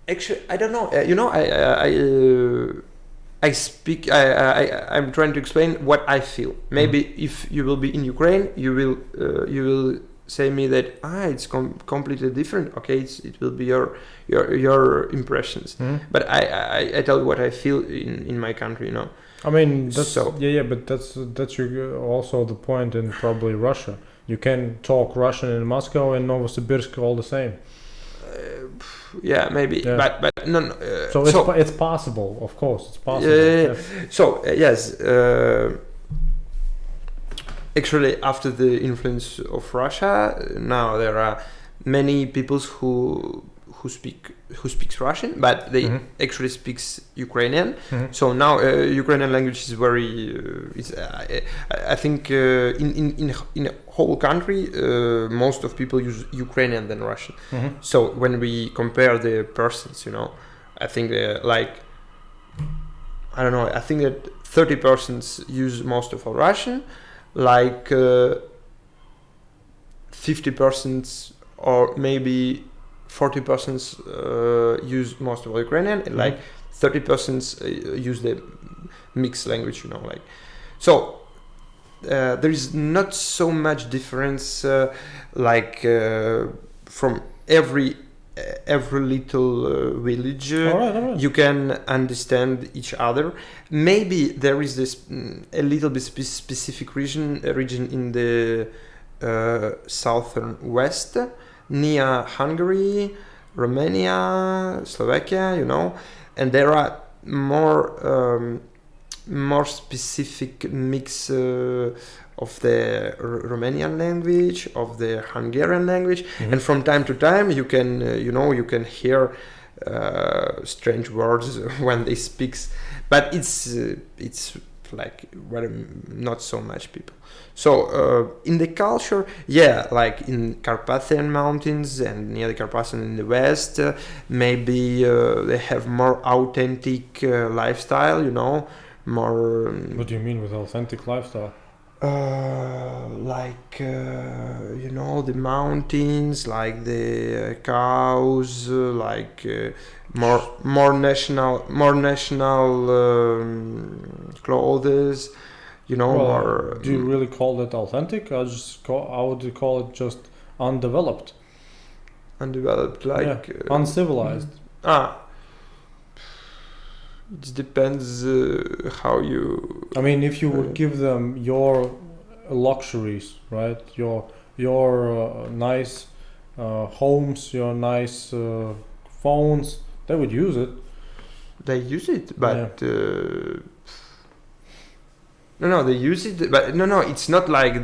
actually I don't know. I speak. I'm trying to explain what I feel. Maybe if you will be in Ukraine, you will say me that it's completely different. Okay, it will be your impressions. But I tell you what I feel in my country. I mean, that's but that's also the point in probably Russia. You can talk Russian in Moscow and Novosibirsk all the same. Maybe, but no. It's possible, of course, it's possible. So yes. actually, after the influence of Russia, now there are many peoples who speaks Russian, but they actually speaks Ukrainian. So now Ukrainian language is very. I think in a whole country, most of people use Ukrainian than Russian. So when we compare the persons, I think I don't know. I think that 30% use most of all Russian, like 50% or maybe 40% use most of all Ukrainian, and like 30% use the mixed language. So there is not so much difference from every little village. All right. You can understand each other. Maybe there is this a little bit specific region in the southern west, near Hungary, Romania, Slovakia, and there are more specific mix of the Romanian language, of the Hungarian language, and from time to time you can hear strange words when they speak, but it's like not so much people. So in the culture, like in Carpathian Mountains and near the Carpathian in the west, maybe they have more authentic lifestyle, more. What do you mean with authentic lifestyle? The mountains, like the cows, more national clothes, more. Do you really call that authentic? I would call it just undeveloped. Undeveloped, uncivilized. It depends how you. I mean, if you would give them your luxuries, right? Your nice homes, your nice phones, they would use it. They use it, but no, they use it, but no, it's not like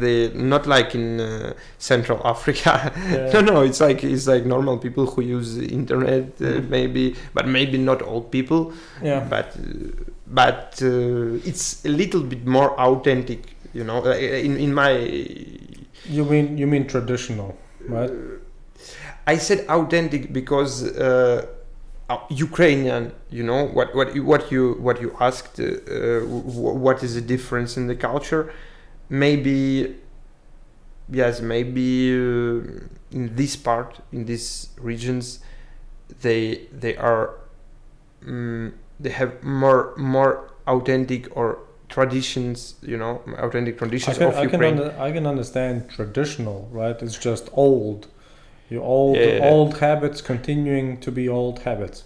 in Central Africa. Yeah. No, it's like normal people who use the internet, maybe not old people. Yeah. But it's a little bit more authentic, in my. You mean traditional, right? I said authentic because Ukrainian, what you asked, what is the difference in the culture? Maybe in this part, in these regions, they are they have more authentic or traditions, authentic traditions of Ukraine. I can understand traditional, right? It's just old. Old habits continuing to be old habits,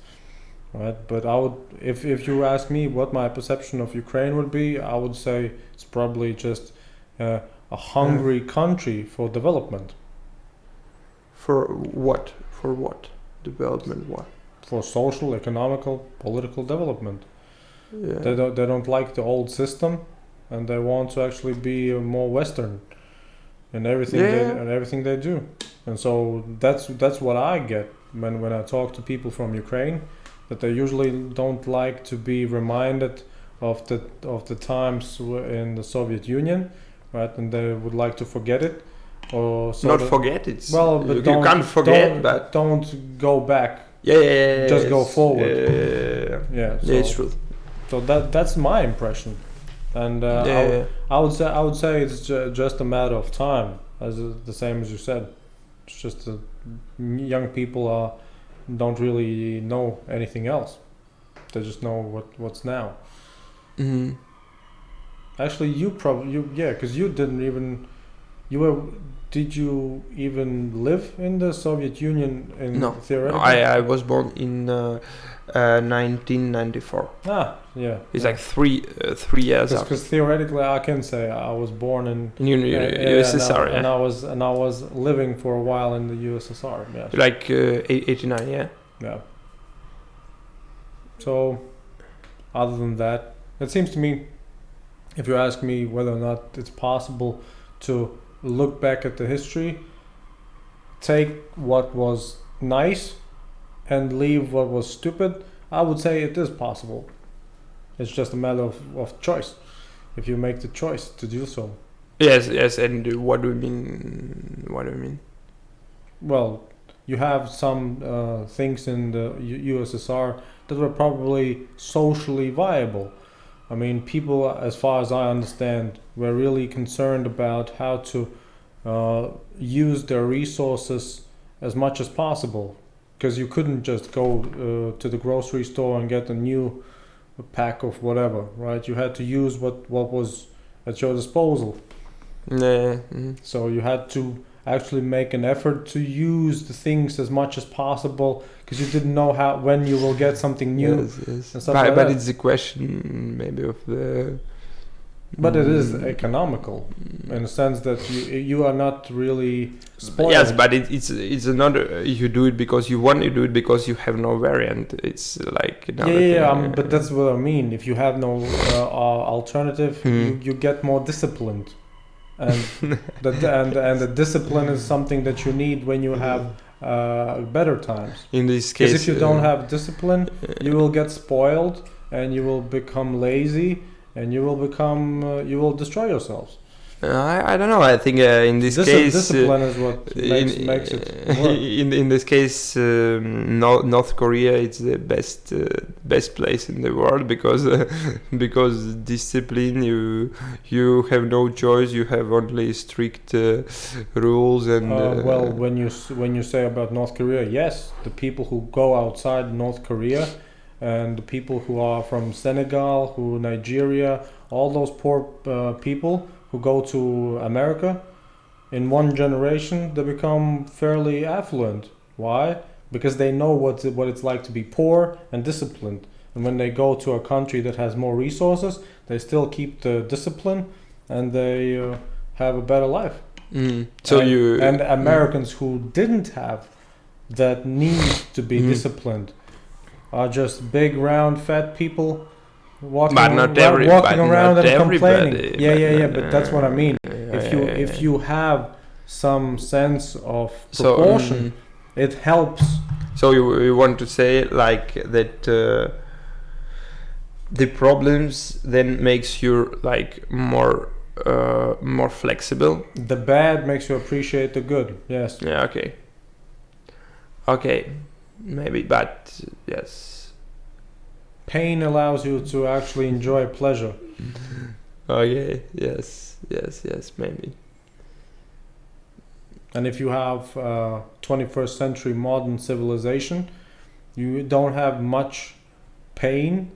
right? But I would, if you ask me what my perception of Ukraine would be, I would say it's probably just a hungry country for development. For what? For what? Development what? For social, economical, political development. Yeah. They don't like the old system, and they want to actually be more Western in everything they do. And so that's what I get when I talk to people from Ukraine, that they usually don't like to be reminded of the times in the Soviet Union, right? And they would like to forget it, or forget it. Well, but you can't forget, but don't go back. Yeah. Just go forward. Yeah. So, It's true. So that's my impression, and I would say it's just a matter of time, as the same as you said. It's just that young people don't really know anything else. They just know what's now. Mm-hmm. Actually, because you didn't even. Did you even live in the Soviet Union? No, I was born in 1994. Yeah. It's like 3 years after. Because theoretically, I can say I was born in USSR, and I was living for a while in the USSR. Yeah. Like 89, yeah. Yeah. So, other than that, it seems to me, if you ask me whether or not it's possible to look back at the history, take what was nice, and leave what was stupid, I would say it is possible. It's just a matter of choice. If you make the choice to do so. Yes. And what do you mean? What do you mean? Well, you have some things in the USSR that were probably socially viable. I mean, people, as far as I understand, were really concerned about how to use their resources as much as possible, because you couldn't just go to the grocery store and get a new pack of whatever, right? You had to use what was at your disposal. Yeah. So you had to actually make an effort to use the things as much as possible, because you didn't know when you will get something new. Yes. And stuff But like that. it's a question maybe of the. But it is economical in the sense that you are not really spoiled. Yes, but it's another. You do it because you want to do it because you have no variant. It's like another thing. But that's what I mean. If you have no alternative, you get more disciplined, and the discipline is something that you need when you have better times. In this case, Because if you don't have discipline, you will get spoiled and you will become lazy. And you will destroy yourselves. I don't know. I think in this case, discipline is what makes it work. In this case, North Korea is the best place in the world because discipline. You have no choice. You have only strict rules and. Well, when you say about North Korea, yes, the people who go outside North Korea. And the people who are from Senegal, Nigeria, all those poor people who go to America, in one generation they become fairly affluent. Why? Because they know what it's like to be poor and disciplined. And when they go to a country that has more resources, they still keep the discipline and they have a better life. And Americans who didn't have that need to be disciplined are just big, round, fat people walking around and complaining. Yeah. But that's what I mean. If you have some sense of proportion, it helps. So you want to say like that the problems then makes you like more flexible. The bad makes you appreciate the good. Yes. Yeah. Okay. Maybe, but yes. Pain allows you to actually enjoy pleasure. Okay. Yes. Maybe. And if you have 21st century modern civilization, you don't have much pain.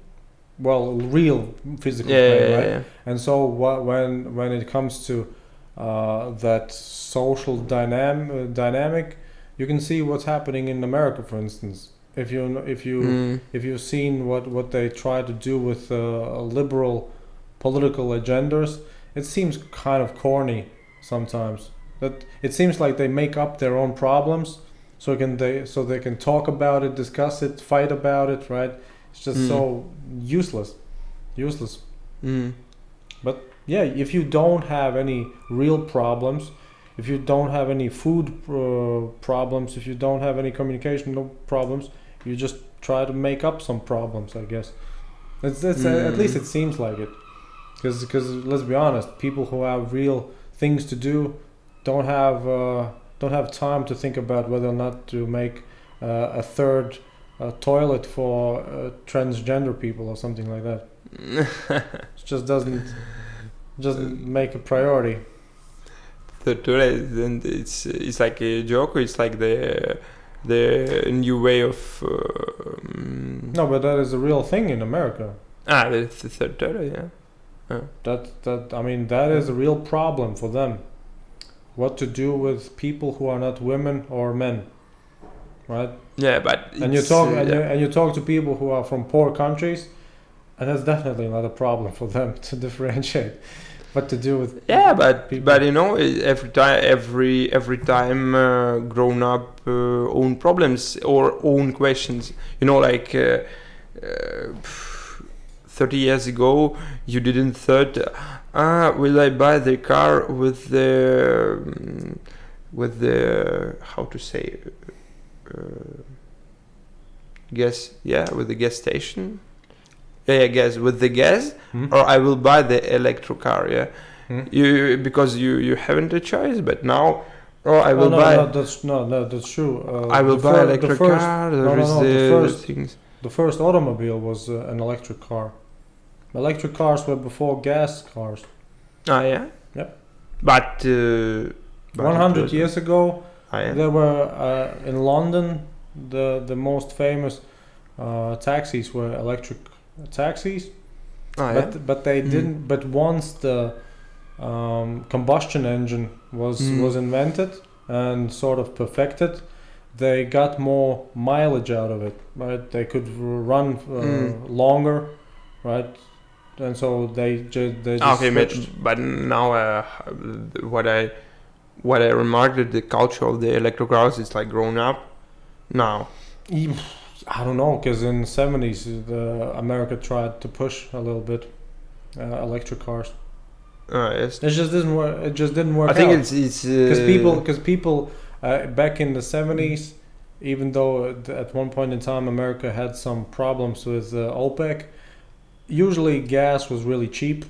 Well, real physical pain, right? Yeah. And so when it comes to that social dynamic. You can see what's happening in America, for instance. If you've seen what they try to do with liberal political agendas, it seems kind of corny sometimes. That it seems like they make up their own problems, so they can talk about it, discuss it, fight about it. Right? It's just so useless. But yeah, if you don't have any real problems. If you don't have any food problems, if you don't have any communication problems, you just try to make up some problems, I guess. At least it seems like it. Because let's be honest, people who have real things to do don't have time to think about whether or not to make a third toilet for transgender people or something like that. It just doesn't make a priority. And it's like a joke. Or it's like the new way of. No, but that is a real thing in America. That's the third Torah, yeah. That is a real problem for them. What to do with people who are not women or men, right? Yeah, but you talk to people who are from poor countries, and that's definitely not a problem for them to differentiate. What to do with people. But you know, every time grown up own problems or own questions. You know, like 30 years ago, you didn't thought Will I buy the car with the how to say gas? Yeah, with the gas station. Yeah, gas with the gas, or I will buy the electric car. Yeah, because you haven't a choice, but now. Oh, I will buy. That's true. I will buy electric car. Things. The first automobile was an electric car. Electric cars were before gas cars. Ah, yeah. Yep. But 100 years ago, yeah. there were in London the most famous taxis were electric taxis. Ah, yeah. But they didn't. But once the combustion engine was invented and sort of perfected, they got more mileage out of it, right? They could run longer, right? And so they just okay, but now what I remarked that the culture of the electric cars is like grown up now. I don't know, because in the 70s America tried to push a little bit electric cars. Yes. It just didn't work. It just didn't work. I think out. it's because people back in the 70s, even though at one point in time America had some problems with OPEC, usually gas was really cheap,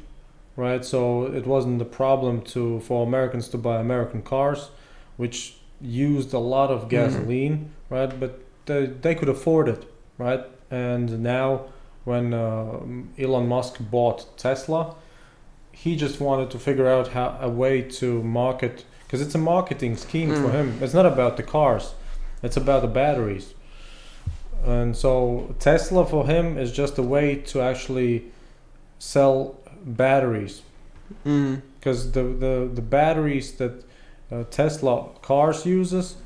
right? So it wasn't a problem for Americans to buy American cars, which used a lot of gasoline, right? But they could afford it, right? And now when Elon Musk bought Tesla, he just wanted to figure out a way to market, because it's a marketing scheme for him. It's not about the cars, it's about the batteries. And so Tesla for him is just a way to actually sell batteries, because the batteries that Tesla cars uses,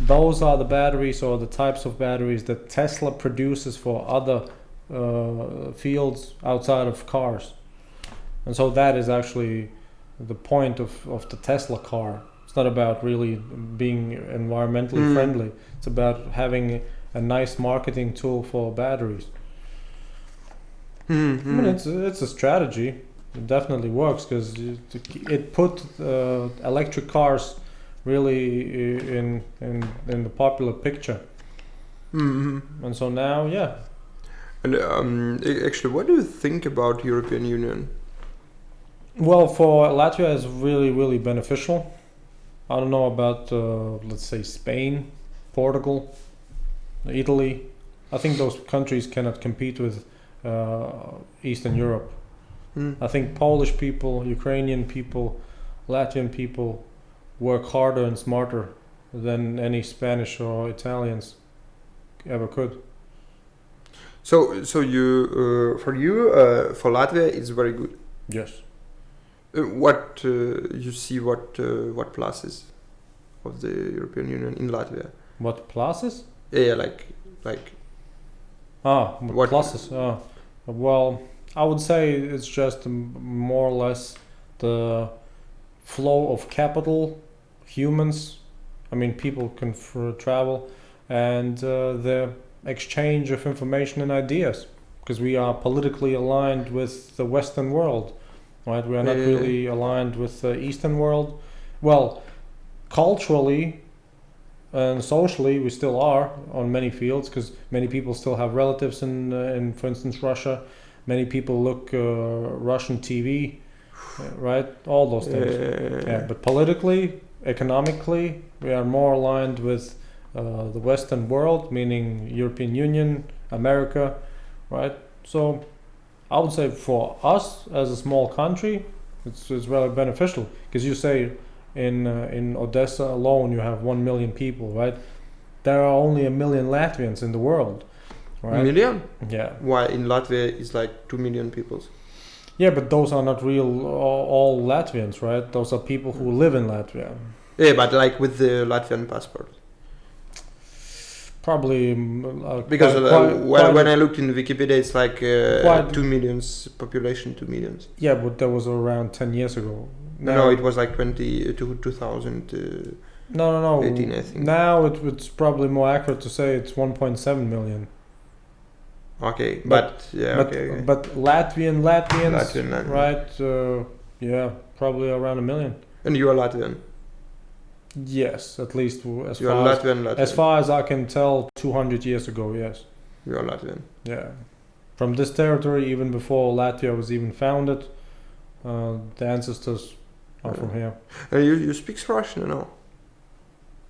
those are the batteries or the types of batteries that Tesla produces for other fields outside of cars. And so that is actually the point of the Tesla car. It's not about really being environmentally friendly. It's about having a nice marketing tool for batteries. I mean, it's a strategy. It definitely works because it put electric cars really in the popular picture. And so now, yeah. And actually, what do you think about European Union? Well, for Latvia, it's really, really beneficial. I don't know about, let's say, Spain, Portugal, Italy. I think those countries cannot compete with Eastern Europe. I think Polish people, Ukrainian people, Latvian people work harder and smarter than any Spanish or Italians ever could. So you for Latvia, it's very good. Yes. What you see? What pluses of the European Union in Latvia? What pluses? Yeah, like. What pluses? Well, I would say it's just more or less the flow of capital, humans. I mean, people can travel, and the exchange of information and ideas, because we are politically aligned with the Western world. Right, we are not really aligned with the Eastern world. Well, culturally and socially, we still are on many fields, because many people still have relatives in, for instance, Russia. Many people look Russian TV, right? All those things. Yeah, but politically, economically, we are more aligned with the Western world, meaning European Union, America, right? So I would say for us as a small country, it's really beneficial, because you say in Odessa alone you have 1 million people, right? There are only 1 million Latvians in the world, right? 1 million? Yeah. Why in Latvia is like 2 million people? Yeah, but those are not real all Latvians, right? Those are people who live in Latvia. Yeah, but like with the Latvian passport. Probably because when I looked in Wikipedia, it's like 2 millions population, 2 millions. Yeah, but that was around 10 years ago. No, it was like 2000. No. 18, I think. Now it's probably more accurate to say it's 1.7 million. Okay, But- yeah, but okay. but Latvians, Latvian. right? Yeah, probably around 1 million. And you are Latvian. Yes, at least as You are far as, Latvian. as far as I can tell, 200 years ago. Yes. You are Latvian. Yeah. From this territory, even before Latvia was even founded, the ancestors are from here. And you speak Russian, no?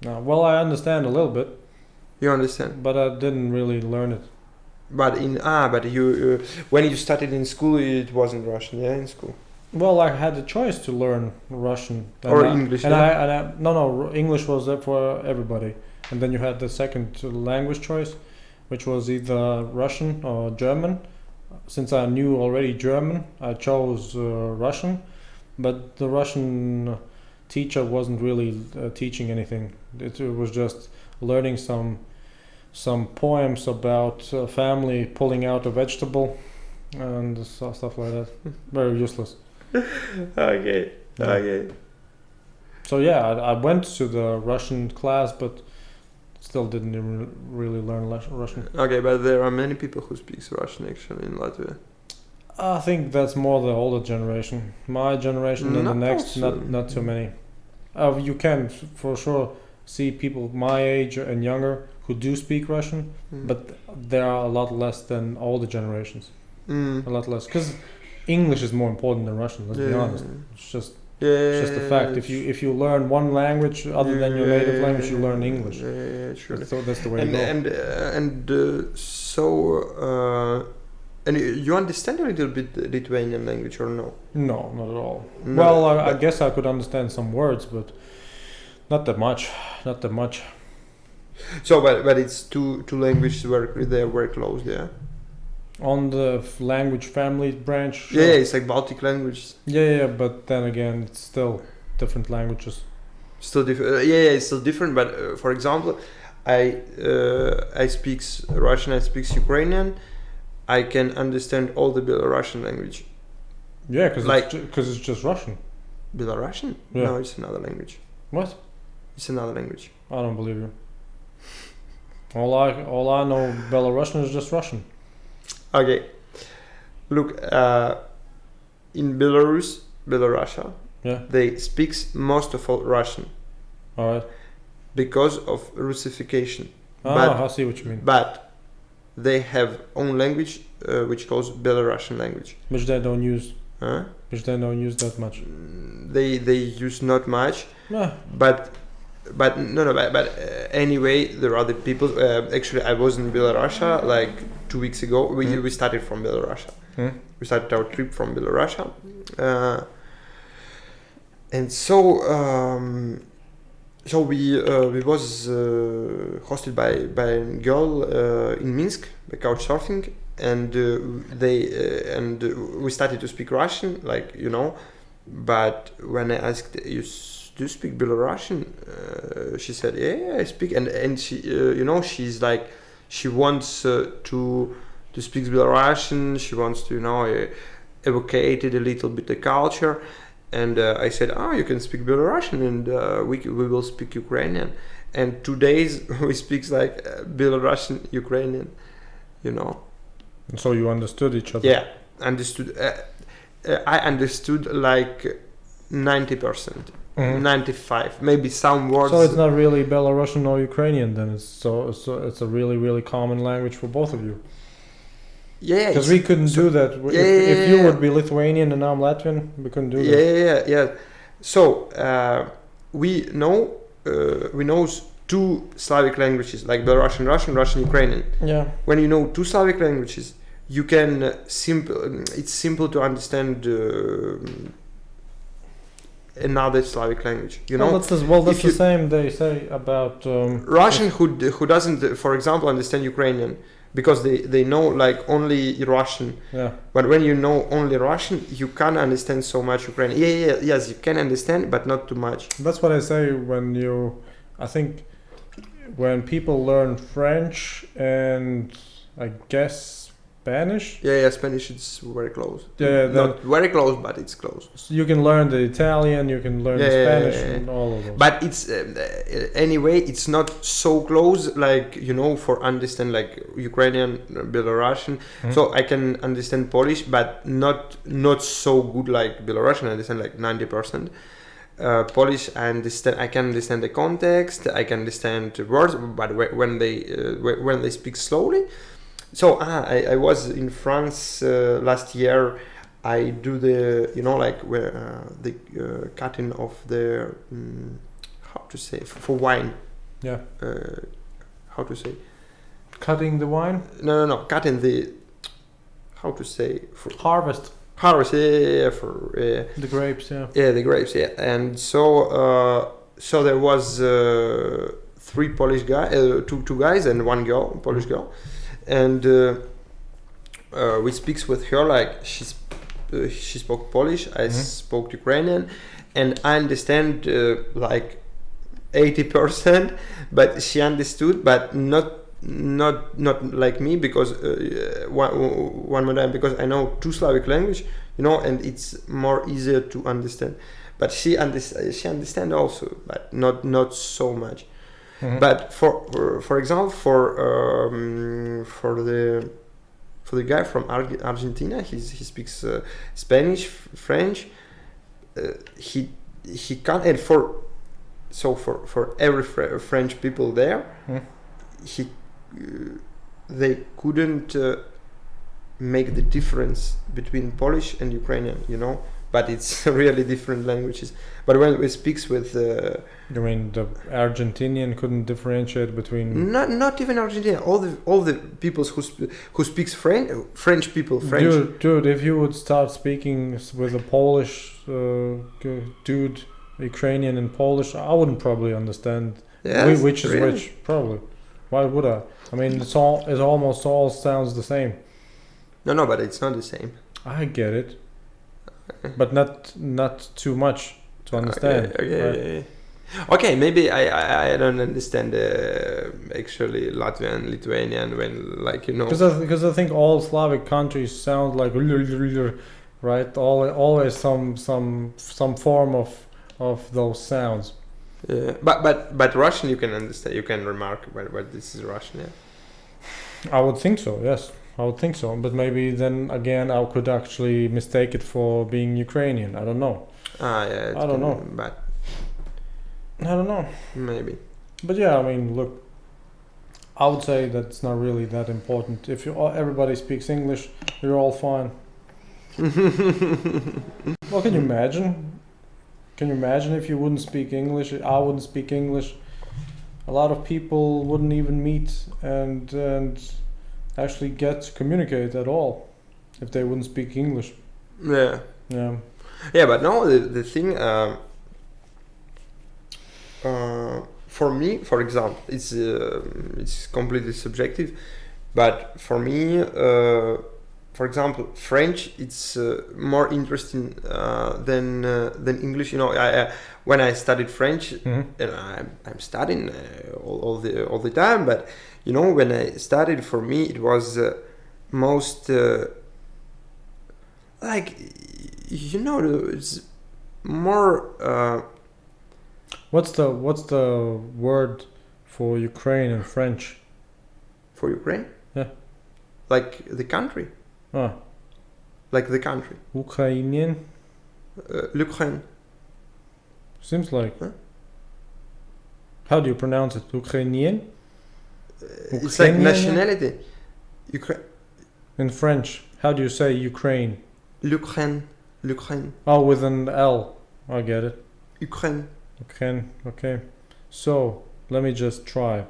Well, I understand a little bit, You understand? but I didn't really learn it. But you when you started in school, it wasn't Russian, yeah, in school. Well, I had the choice to learn Russian Or English, and yeah? no, English was there for everybody, and then you had the second language choice, which was either Russian or German. Since I knew already German, I chose Russian, but the Russian teacher wasn't really teaching anything. It was just learning some poems about a family pulling out a vegetable and stuff like that. Very useless. Okay. Yeah. Okay. So yeah, I went to the Russian class, but still didn't even really learn Russian. Okay, but there are many people who speak Russian actually in Latvia. I think that's more the older generation. My generation and the Not next, also. not too many. You can for sure see people my age and younger who do speak Russian, but there are a lot less than older generations. A lot less, because English is more important than Russian. Let's be honest. It's just a fact. If you learn one language other than your native language, you learn English. Yeah, sure. So that's the way to go. And you understand a little bit Lithuanian language or no? No, not at all. No, Well, I but- guess I could understand some words, but not that much. Not that much. So, but it's two languages they're very close, yeah. On the language family branch. Sure. Yeah, it's like Baltic languages. Yeah, but then again, it's still different languages. Still different. It's still different. But for example, I speak Russian. I speak Ukrainian. I can understand all the Belarusian language. Yeah, because Like- it's just Russian. Belarusian? Yeah. No, it's another language. What? It's another language. I don't believe you. All I know Belarusian is just Russian. Okay. Look, in Belarusia, Yeah. they speak most of all Russian All right. because of Russification. I see what you mean. But they have own language which calls Belarusian language. Which they don't use. Huh? Which they don't use that much. They use not much, Yeah. but anyway, there are the people. Actually, I was in Belarusia like 2 weeks ago. We started from Belarusia. We started our trip from Belarusia, and so we was hosted by a girl in Minsk, by couchsurfing, and we started to speak Russian, like you know. But when I asked, do you speak Belarusian? She said, yeah, I speak, and she she's like, she wants to speak Belarusian. She wants to evocate it a little bit the culture. And I said, you can speak Belarusian, and we will speak Ukrainian. And 2 days we speak like Belarusian, Ukrainian, So you understood each other. Yeah, understood. I understood like 90%, 95, maybe some words. So it's not really Belarusian or Ukrainian then. It's a really really common language for both of you. Yeah, Because we couldn't do that. If you would be Lithuanian and I'm Latvian, we couldn't do that. Yeah. So we know two Slavic languages like Belarusian, Russian, Ukrainian. Yeah. When you know two Slavic languages, you can it's simple to understand another Slavic language. That's the same they say about Russian who doesn't, for example, understand Ukrainian because they know like only Russian. Yeah. But when you know only Russian, you can't understand so much Ukrainian. Yes, you can understand, but not too much. That's what I say I think when people learn French and I guess Spanish. Yeah, Spanish is very close. Yeah, Not very close, but it's close. So you can learn the Italian, you can learn the Spanish, and all of those. But it's anyway, it's not so close, like for understand like Ukrainian, Belarusian. So I can understand Polish, but not so good like Belarusian. I understand like 90%. Polish, I can understand the context. I can understand words, but when they speak slowly. So I was in France last year. I do the the cutting of the how to say for wine. Yeah. How to say? Cutting the wine? No. Cutting the how to say for harvest. Harvest, for the grapes, yeah. Yeah, the grapes, yeah. And so there was three Polish guys, two guys and one girl, Polish girl. And we speaks with her like she spoke Polish, I spoke Ukrainian, and I understand like 80%, but she understood, but not like me, because one more time, because I know two Slavic language, and it's more easier to understand. But she understand also, but not so much. But for example, for the guy from Argentina, he speaks Spanish, French. He can't, and for every French people there, they couldn't make the difference between Polish and Ukrainian, but it's really different languages. But when we speaks with you mean the Argentinian couldn't differentiate between? Not even Argentina. All the peoples who speaks French people. Dude, if you would start speaking with a Polish dude, Ukrainian and Polish, I wouldn't probably understand which is really? which. Probably. Why would I? I mean, it almost all sounds the same. No, but it's not the same. I get it, but not too much to understand. Okay. Right? Okay, maybe I don't understand actually Latvian and Lithuanian when Because I think all Slavic countries sound like right. Always some form of those sounds. Yeah, but Russian you can understand. You can remark what this is Russian. Yeah. I would think so. Yes, I would think so. But maybe then again, I could actually mistake it for being Ukrainian. I don't know. Yeah. I don't know. But I don't know. Maybe. But yeah, I mean, look, I would say that's not really that important. If everybody speaks English, you're all fine. Well, can you imagine? Can you imagine if you wouldn't speak English? I wouldn't speak English. A lot of people wouldn't even meet and actually get to communicate at all if they wouldn't speak English. Yeah. Yeah. Yeah, but no, the thing. For me, for example, it's completely subjective, but for me, for example, French, it's more interesting than English. When I studied French, and I'm studying all the time, but when I studied, for me it was most it's more. What's the word for Ukraine in French? For Ukraine? Yeah. Like the country? Ah. Like the country? Ukrainian? L'Ukraine. Seems like. Huh? How do you pronounce it? Ukrainian? It's like nationality. In French, how do you say Ukraine? L'Ukraine. L'Ukraine. Oh, with an L. I get it. Ukraine. Okay. So, let me just try.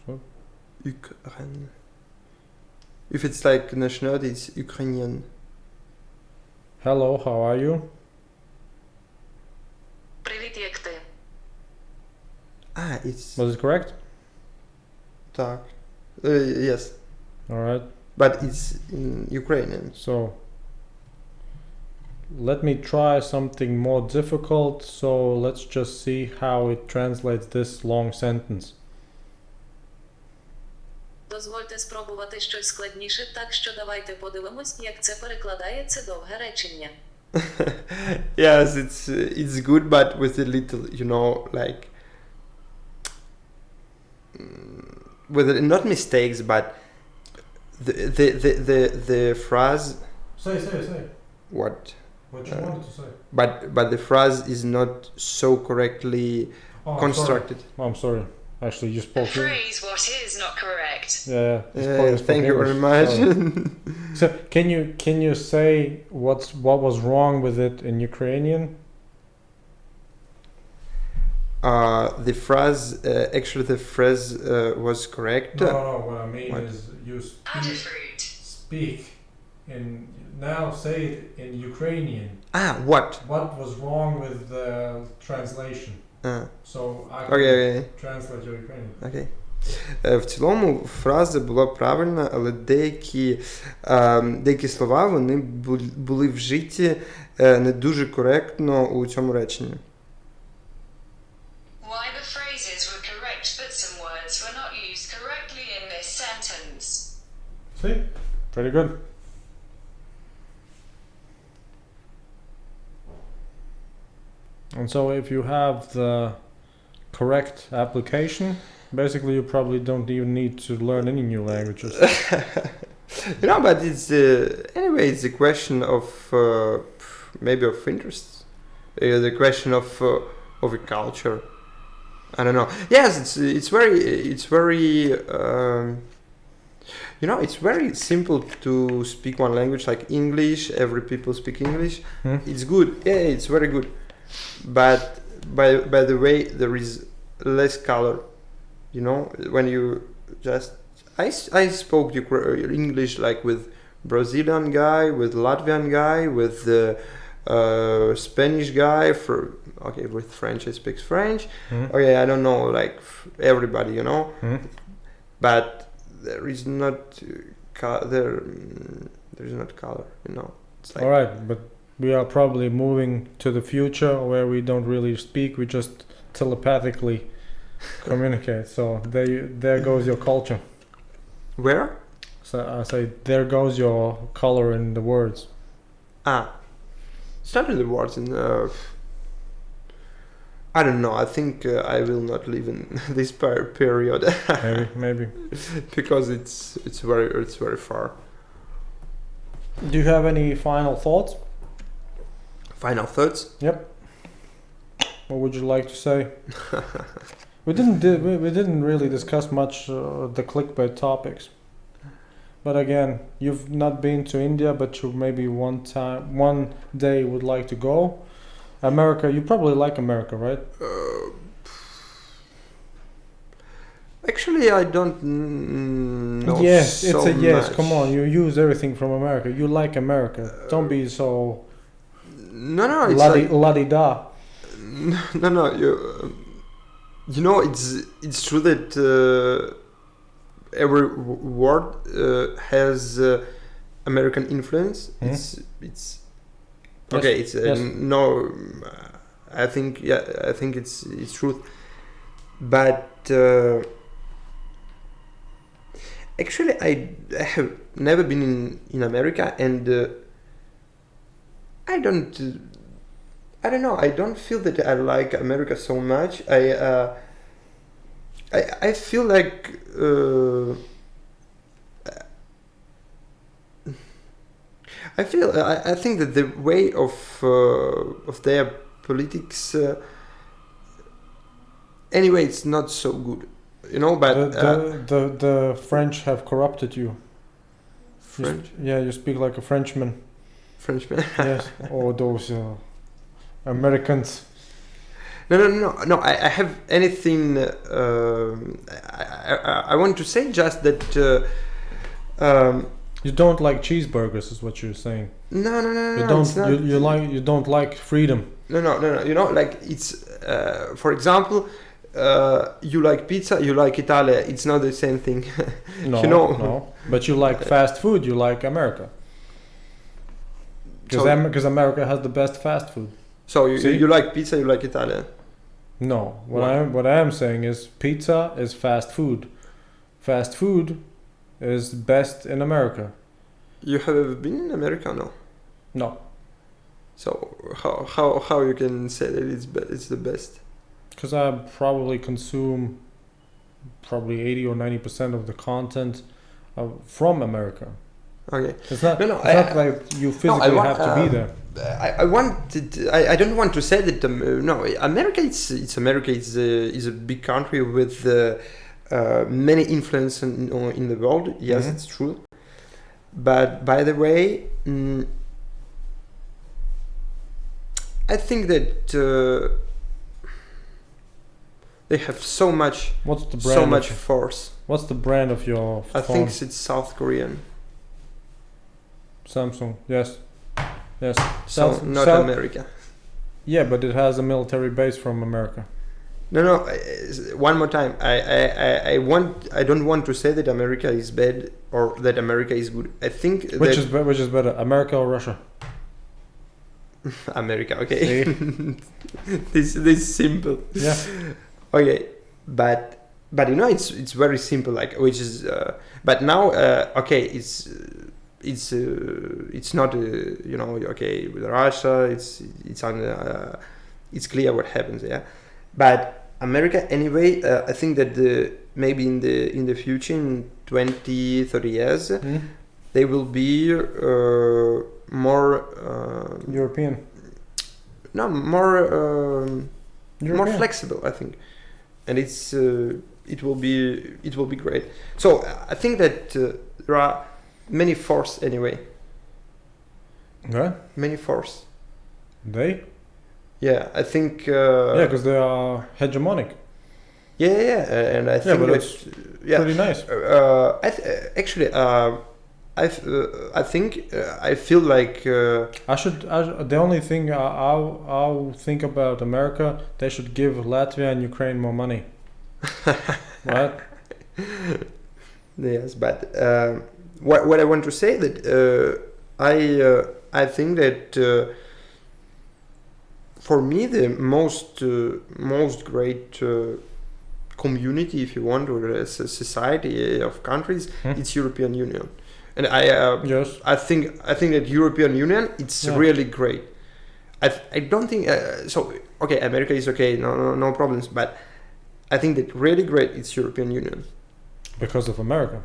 So? Ukraine. If it's like nationality, it's Ukrainian. Hello, how are you? Привіт, як ти? It's... Was it correct? Так. Yes. Alright. But it's in Ukrainian. So, let me try something more difficult. So let's just see how it translates this long sentence. Дозвольте спробувати щось складніше, так що давайте подивимось, як це перекладає це довге речення. Yes, it's good, but with a little, like with not mistakes, but the phrase. Say. What? What you wanted to say? But the phrase is not so correctly constructed. I'm sorry. Actually, you The spoke. phrase "what is" not correct. Yeah. Thank you very much. So can you say what was wrong with it in Ukrainian? The phrase was correct. No. What I mean is you Adafruit. speak in now. Say it in Ukrainian. What? What was wrong with the translation? So I can Okay. translate your Ukrainian. Окей. В цілому фраза була правильна, але деякі слова вони були вжиті не дуже коректно у цьому реченні. Why the phrases were correct, but some words were not used correctly in this sentence. See? Pretty good. And so if you have the correct application, basically you probably don't even need to learn any new languages. But it's anyway, it's a question of maybe of interest, the question of a culture. I don't know. Yes, it's very it's very simple to speak one language like English. Every people speak English. It's good. Yeah, it's very good. But by the way, there is less color. When you just I spoke English like with Brazilian guy, with Latvian guy, with Spanish guy. With French I speak French. Okay, I don't know like everybody, but there is not there is not color. It's like, all right, but we are probably moving to the future where we don't really speak, we just telepathically communicate. So there goes your culture. Where? So I say there goes your color in the words. It's not in the words. I don't know. I think I will not live in this period. maybe. Because it's very far. Do you have any final thoughts? Final thoughts? Yep. What would you like to say? We didn't really discuss much the clickbait topics. But again, you've not been to India, but you maybe one day would like to go. America, you probably like America, right? Actually, I don't know. Yes, so it's a yes. much. Come on, you use everything from America. You like America. Don't be so. No, it's la-di-da. No. It's true that every word has American influence. It's okay. Yes. It's no. I think it's truth, but actually I have never been in America, and I don't know. I don't feel that I like America so much. I feel like I think that the way of their politics anyway, it's not so good, But the French have corrupted you. French? You speak like a Frenchman. Frenchman. Yes, or those Americans. No. I have anything. I want to say just that. You don't like cheeseburgers, is what you're saying. No. You don't like freedom. No. Like it's for example, you like pizza, you like Italia. It's not the same thing. No. But you like fast food. You like America. Because America has the best fast food. So See? you like pizza, you like Italian. No, Why? what I am saying is pizza is fast food. Fast food is best in America. You have ever been in America? No. No, So how you can say that it's the best? because I probably consume 80 or 90% of the content from America. Okay. It's not. No, it's not like you physically have to be there. I don't want to say that no, America it's America is a big country with many influence in the world. Yes, Mhm. it's true. But by the way, I think that they have so much What's the brand? force. What's the brand of your I phone? think it's South Korean. Samsung. Yes. Yes. So not South- America. Yeah, but it has a military base from America. No. One more time. I don't want to say that America is bad or that America is good. I think Which is better, America or Russia? America. Okay. this is simple. Yeah. Okay, but it's very simple. Like which is but now okay it's not okay with Russia. It's clear what happens. Yeah, but America anyway. I think that maybe in the future in 20-30 years they will be more European. no more European. flexible, I think, and it will be great. So I think that there are many force anyway. Yeah. Many force. They? Yeah, I think. Yeah, because they are hegemonic. Yeah, and I think but that it's pretty nice. actually, I think I feel like The only thing I'll think about America, they should give Latvia and Ukraine more money. Right? yes, but what I want to say that I think that for me the most great community, if you want, or a society of countries, it's European Union. And Yes. I think that European Union it's really great. I don't think so. Okay, America is okay, no problems. But I think that really great it's European Union. Because of America.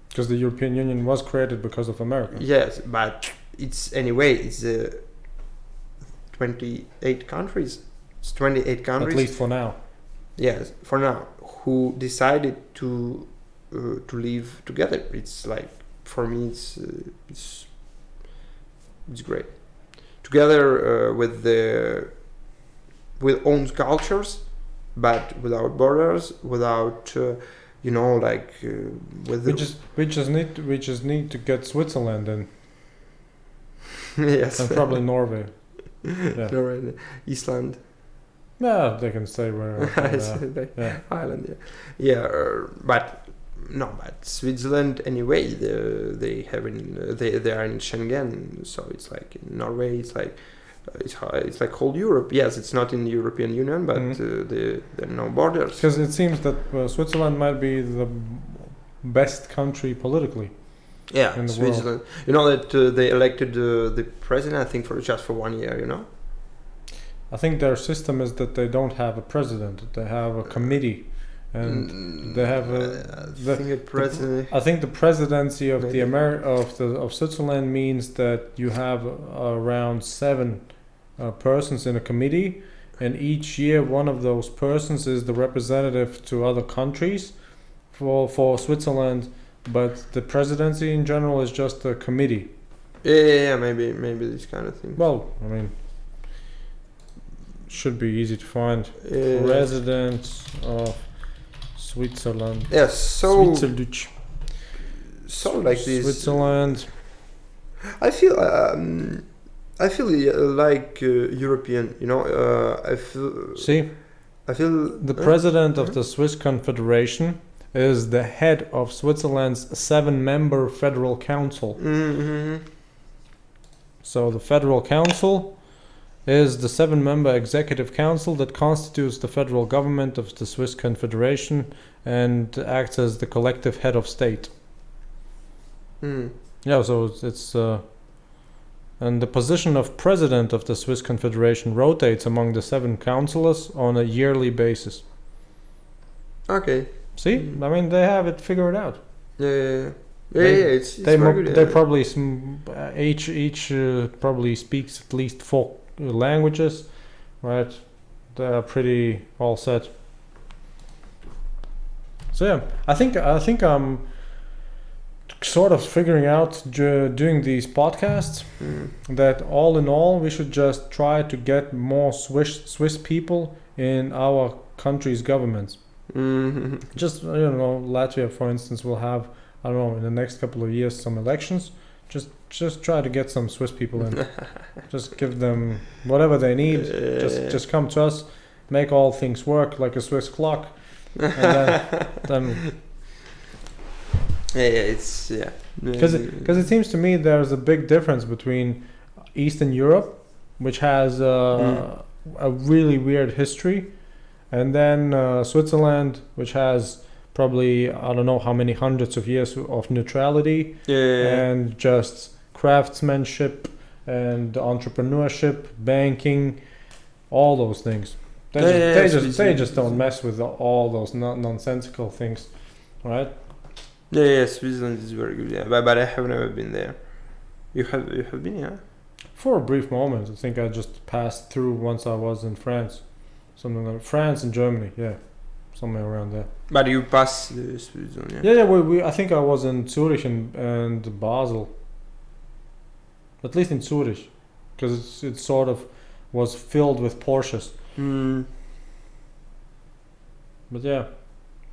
Because the European Union was created because of America. Yes, but it's anyway it's 28 countries. It's 28 countries. At least for now. Yes, for now, who decided to live together. It's like for me, it's great. Together with own cultures, but without borders, without with We just need to get Switzerland in, yes, and probably Norway. Yeah. Norway, Iceland. Yeah, they can stay wherever. Yeah. Ireland, yeah, but Switzerland anyway. They are in Schengen, so it's like in Norway. It's like it's like whole Europe. Yes, it's not in the European Union, but there are no borders. Because it seems that Switzerland might be the best country politically. Yeah, in the Switzerland. world. You know that they elected the president, I think, for 1 year. You know. I think their system is that they don't have a president; they have a committee, and they have I think the presidency of Maybe. of Switzerland means that you have around 7 persons in a committee, and each year one of those persons is the representative to other countries for Switzerland, but the presidency in general is just a committee. Yeah, maybe this kind of thing. Well, I mean, should be easy to find. President of Switzerland. Yes, so Schweizerdeutsch. so like this. Switzerland. I feel like European. You know, I feel The president of the Swiss Confederation is the head of Switzerland's 7-member federal council. Mm-hmm. So the Federal Council is the 7-member executive council that constitutes the federal government of the Swiss Confederation and acts as the collective head of state. Yeah, so it's and the position of president of the Swiss Confederation rotates among the 7 councillors on a yearly basis. Okay. See, I mean, they have it figured out. Yeah. They- It's very good. They probably each probably speaks at least 4 languages, right? They are pretty all set. So yeah, I think I'm sort of figuring out doing these podcasts that all in all we should just try to get more Swiss people in our country's governments. Just Latvia, for instance, will have, I don't know, in the next couple of years some elections. Just try to get some Swiss people in. Just give them whatever they need. Just come to us, make all things work like a Swiss clock, and then it's because it seems to me there's a big difference between Eastern Europe, which has a really weird history, and then Switzerland, which has probably, I don't know how many hundreds of years of neutrality and just craftsmanship and entrepreneurship, banking, all those things. They just don't mess with all those nonsensical things, right? Yeah, Switzerland is very good. Yeah, but I have never been there. You have been, yeah? For a brief moment, I think I just passed through once I was in France, something like France and Germany, yeah, somewhere around there. But you passed Switzerland, yeah? Yeah. We I think I was in Zurich and Basel. At least in Zurich, because it sort of was filled with Porsches. But yeah,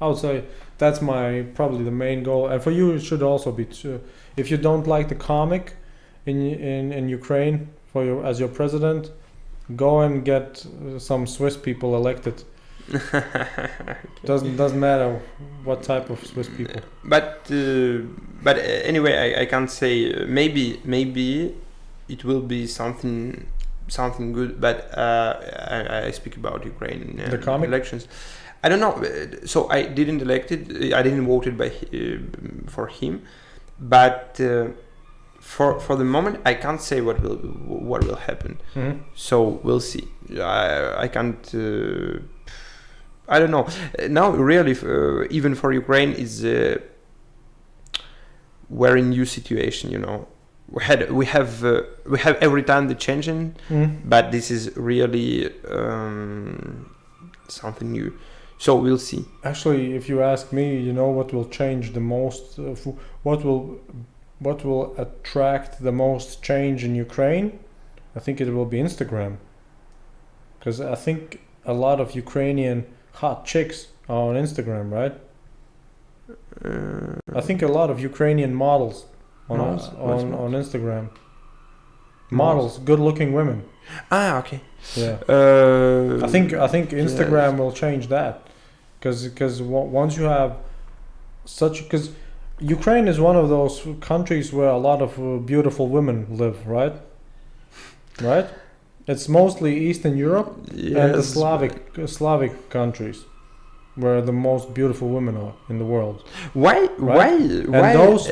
I would say that's probably the main goal. And for you, it should also be if you don't like the comic in Ukraine as your president, go and get some Swiss people elected. Doesn't matter what type of Swiss people. But anyway, I can't say maybe it will be something good. But I speak about Ukraine the comic elections. I don't know. So I didn't vote for him, but for the moment I can't say what will happen. So we'll see. I can't. I don't know. Now, really, even for Ukraine, is a very new situation. We have every time the changing, but this is really something new. So we'll see. Actually, if you ask me, what will change the most? What will attract the most change in Ukraine? I think it will be Instagram, because I think a lot of Ukrainian hot chicks are on Instagram, right? I think a lot of Ukrainian models on Instagram. Models, good-looking women. Okay. Yeah. I think Instagram will change that, because once you have because Ukraine is one of those countries where a lot of beautiful women live, right? Right. It's mostly Eastern Europe and the Slavic countries where the most beautiful women are in the world. Why And those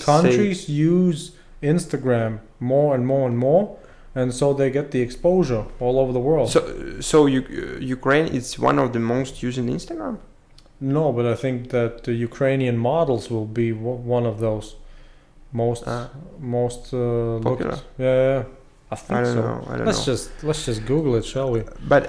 countries use Instagram more and more and more, and so they get the exposure all over the world. So Ukraine is one of the most using Instagram? No, but I think that the Ukrainian models will be one of those most popular. looked. Yeah. I think I don't so. know. Let's just Google it, shall we? But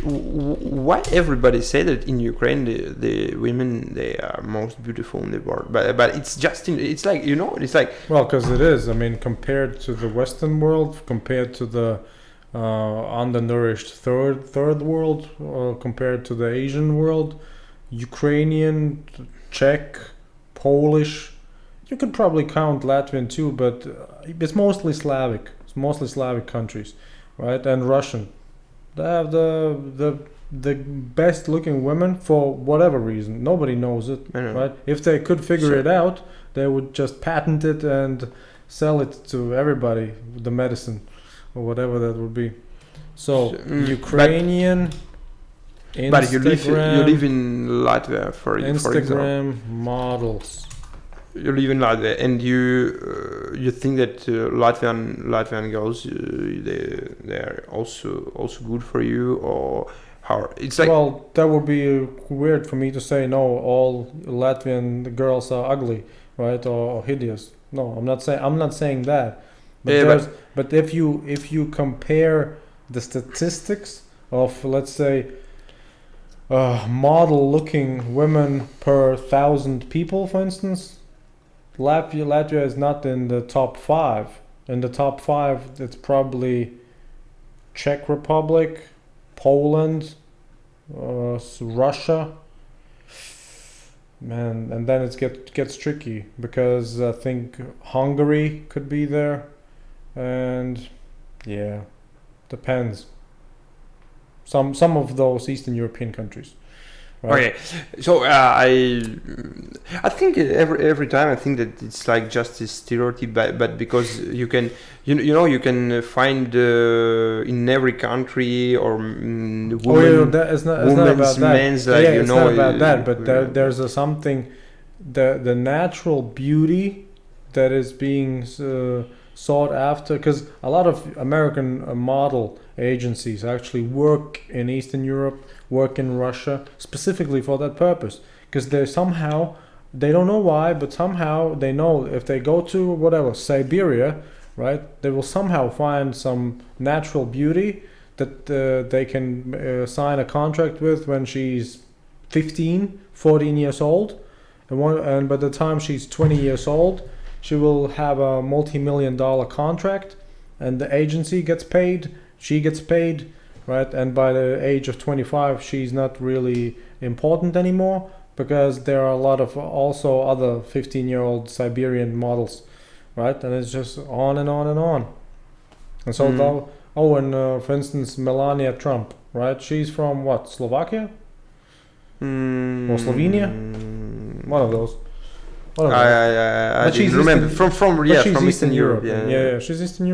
why everybody say that in Ukraine the women they are most beautiful in the world? But it's just it's like it's like, well, because it is. I mean, compared to the Western world, compared to the undernourished third world, or compared to the Asian world, Ukrainian, Czech, Polish. You could probably count Latvian too, but it's mostly Slavic. It's mostly Slavic countries, right? And Russian. They have the best looking women for whatever reason. Nobody knows it, right? If they could figure it out, they would just patent it and sell it to everybody, the medicine or whatever that would be. So Ukrainian. But you live in Latvia for example. Instagram models. You live in Latvia, and you think that Latvian girls they're also good for you, or how? It's like, well, that would be weird for me to say no. All Latvian girls are ugly, right, or hideous. No, I'm not saying that. But yeah, but if you compare the statistics of, let's say, model-looking women per 1,000 people, for instance, Latvia is not in the top 5. In the top 5, it's probably Czech Republic, Poland, Russia. Man, and then it gets tricky because I think Hungary could be there, and yeah, depends. Some of those Eastern European countries. Right? okay, so I think every time I think that it's like just a stereotype, but because you can you can find in every country or women, it's not women's, about that. men's, like, It's not about that, but there's something, the natural beauty that is being sought after, because a lot of American model agencies actually work in Eastern Europe, work in Russia specifically for that purpose, because they don't know why, but somehow they know if they go to whatever Siberia, right, they will somehow find some natural beauty that they can sign a contract with when she's 14 years old, and by the time she's 20 years old, she will have a multi-million-dollar contract, and the agency gets paid, she gets paid, right? And by the age of 25, she's not really important anymore, because there are a lot of also other 15-year-old Siberian models, right? And it's just on and on and on. And so for instance, Melania Trump, right? She's from what, Slovakia? Or Slovenia? One of those. I didn't remember. From Eastern Europe. Yeah, she's Eastern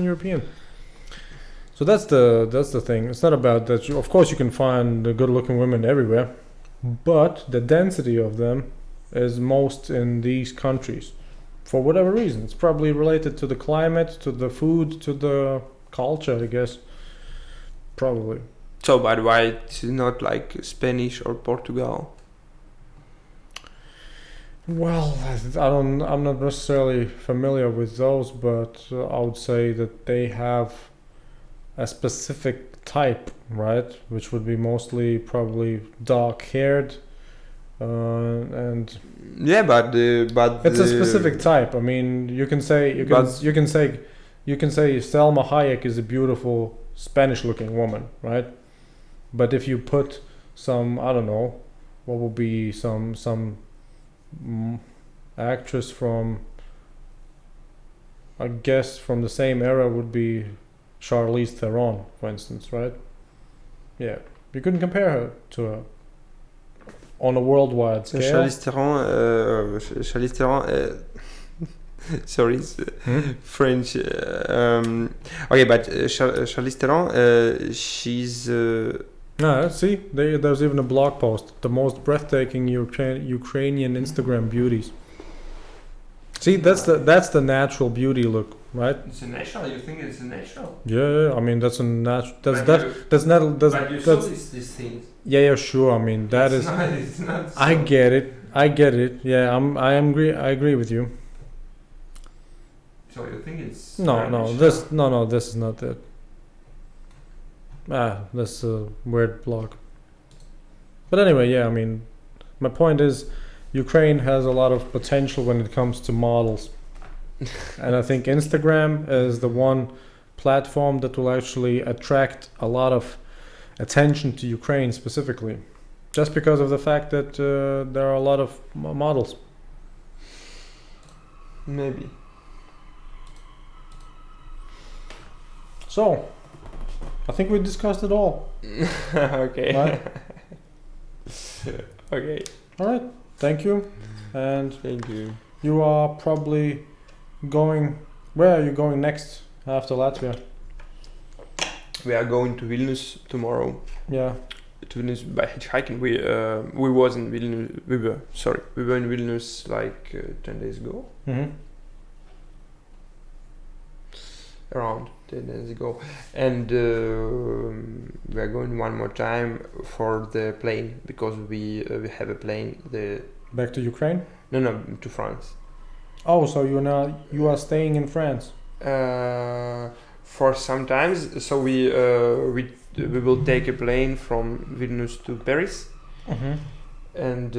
European. So that's the thing. It's not about that. Of course, you can find good-looking women everywhere, but the density of them is most in these countries, for whatever reason. It's probably related to the climate, to the food, to the culture, I guess. Probably. So, but why it's not like Spanish or Portugal? Well, I'm not necessarily familiar with those, but I would say that they have a specific type, right? Which would be mostly probably dark-haired, and yeah, but it's a specific type. I mean, you can say Selma Hayek is a beautiful Spanish-looking woman, right? But if you put some, I don't know, what would be some actress from, I guess, from the same era would be Charlize Theron, for instance, right? Yeah, you couldn't compare her to her on a worldwide scale. Charlize Theron, sorry, it's French. Okay, but Charlize Theron, she's. See, there's even a blog post: the most breathtaking Ukrainian Instagram beauties. See, that's the natural beauty look, right? It's a natural. You think it's a natural? Yeah. I mean, that's a natural. But you saw these things. Yeah, sure. I mean, It's not so. I get it. Yeah, I agree with you. So you think it's this is not it. That's a weird blog. But anyway, yeah, I mean, my point is, Ukraine has a lot of potential when it comes to models. And I think Instagram is the one platform that will actually attract a lot of attention to Ukraine specifically. Just because of the fact that there are a lot of models. Maybe. So, I think we discussed it all. Okay. Right? Okay. All right. Thank you. And thank you. you are probably going? Where are you going next after Latvia? We are going to Vilnius tomorrow. Yeah. To Vilnius by hitchhiking. We was in Vilnius. We were in Vilnius like 10 days ago. Mm-hmm. Around 10 days ago, and we are going one more time for the plane because we have a plane. Back to Ukraine? No, to France. Oh, so you are staying in France? For some times, so we will take a plane from Vilnius to Paris, Mm-hmm. and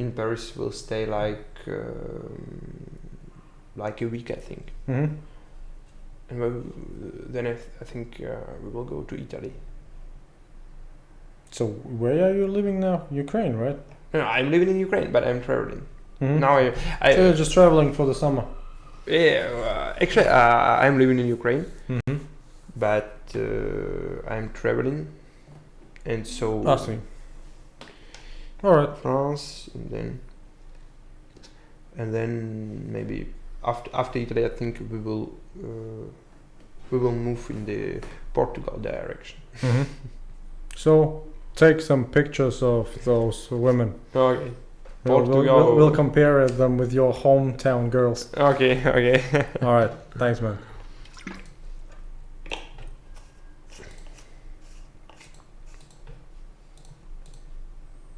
in Paris we'll stay like a week, I think. Mm-hmm. And then I think we will go to Italy. So where are you living now? Ukraine, right? No, I'm living in Ukraine, but I'm traveling. Mm-hmm. Now So you're just traveling for the summer? actually I'm living in Ukraine, Mm-hmm. but I'm traveling, and so I see. All right. France, and then maybe after Italy, I think we will move in the Portugal direction. Mm-hmm. So take some pictures of those women. Okay. We'll Portugal. compare them with your hometown girls. Okay. All right. Thanks, man.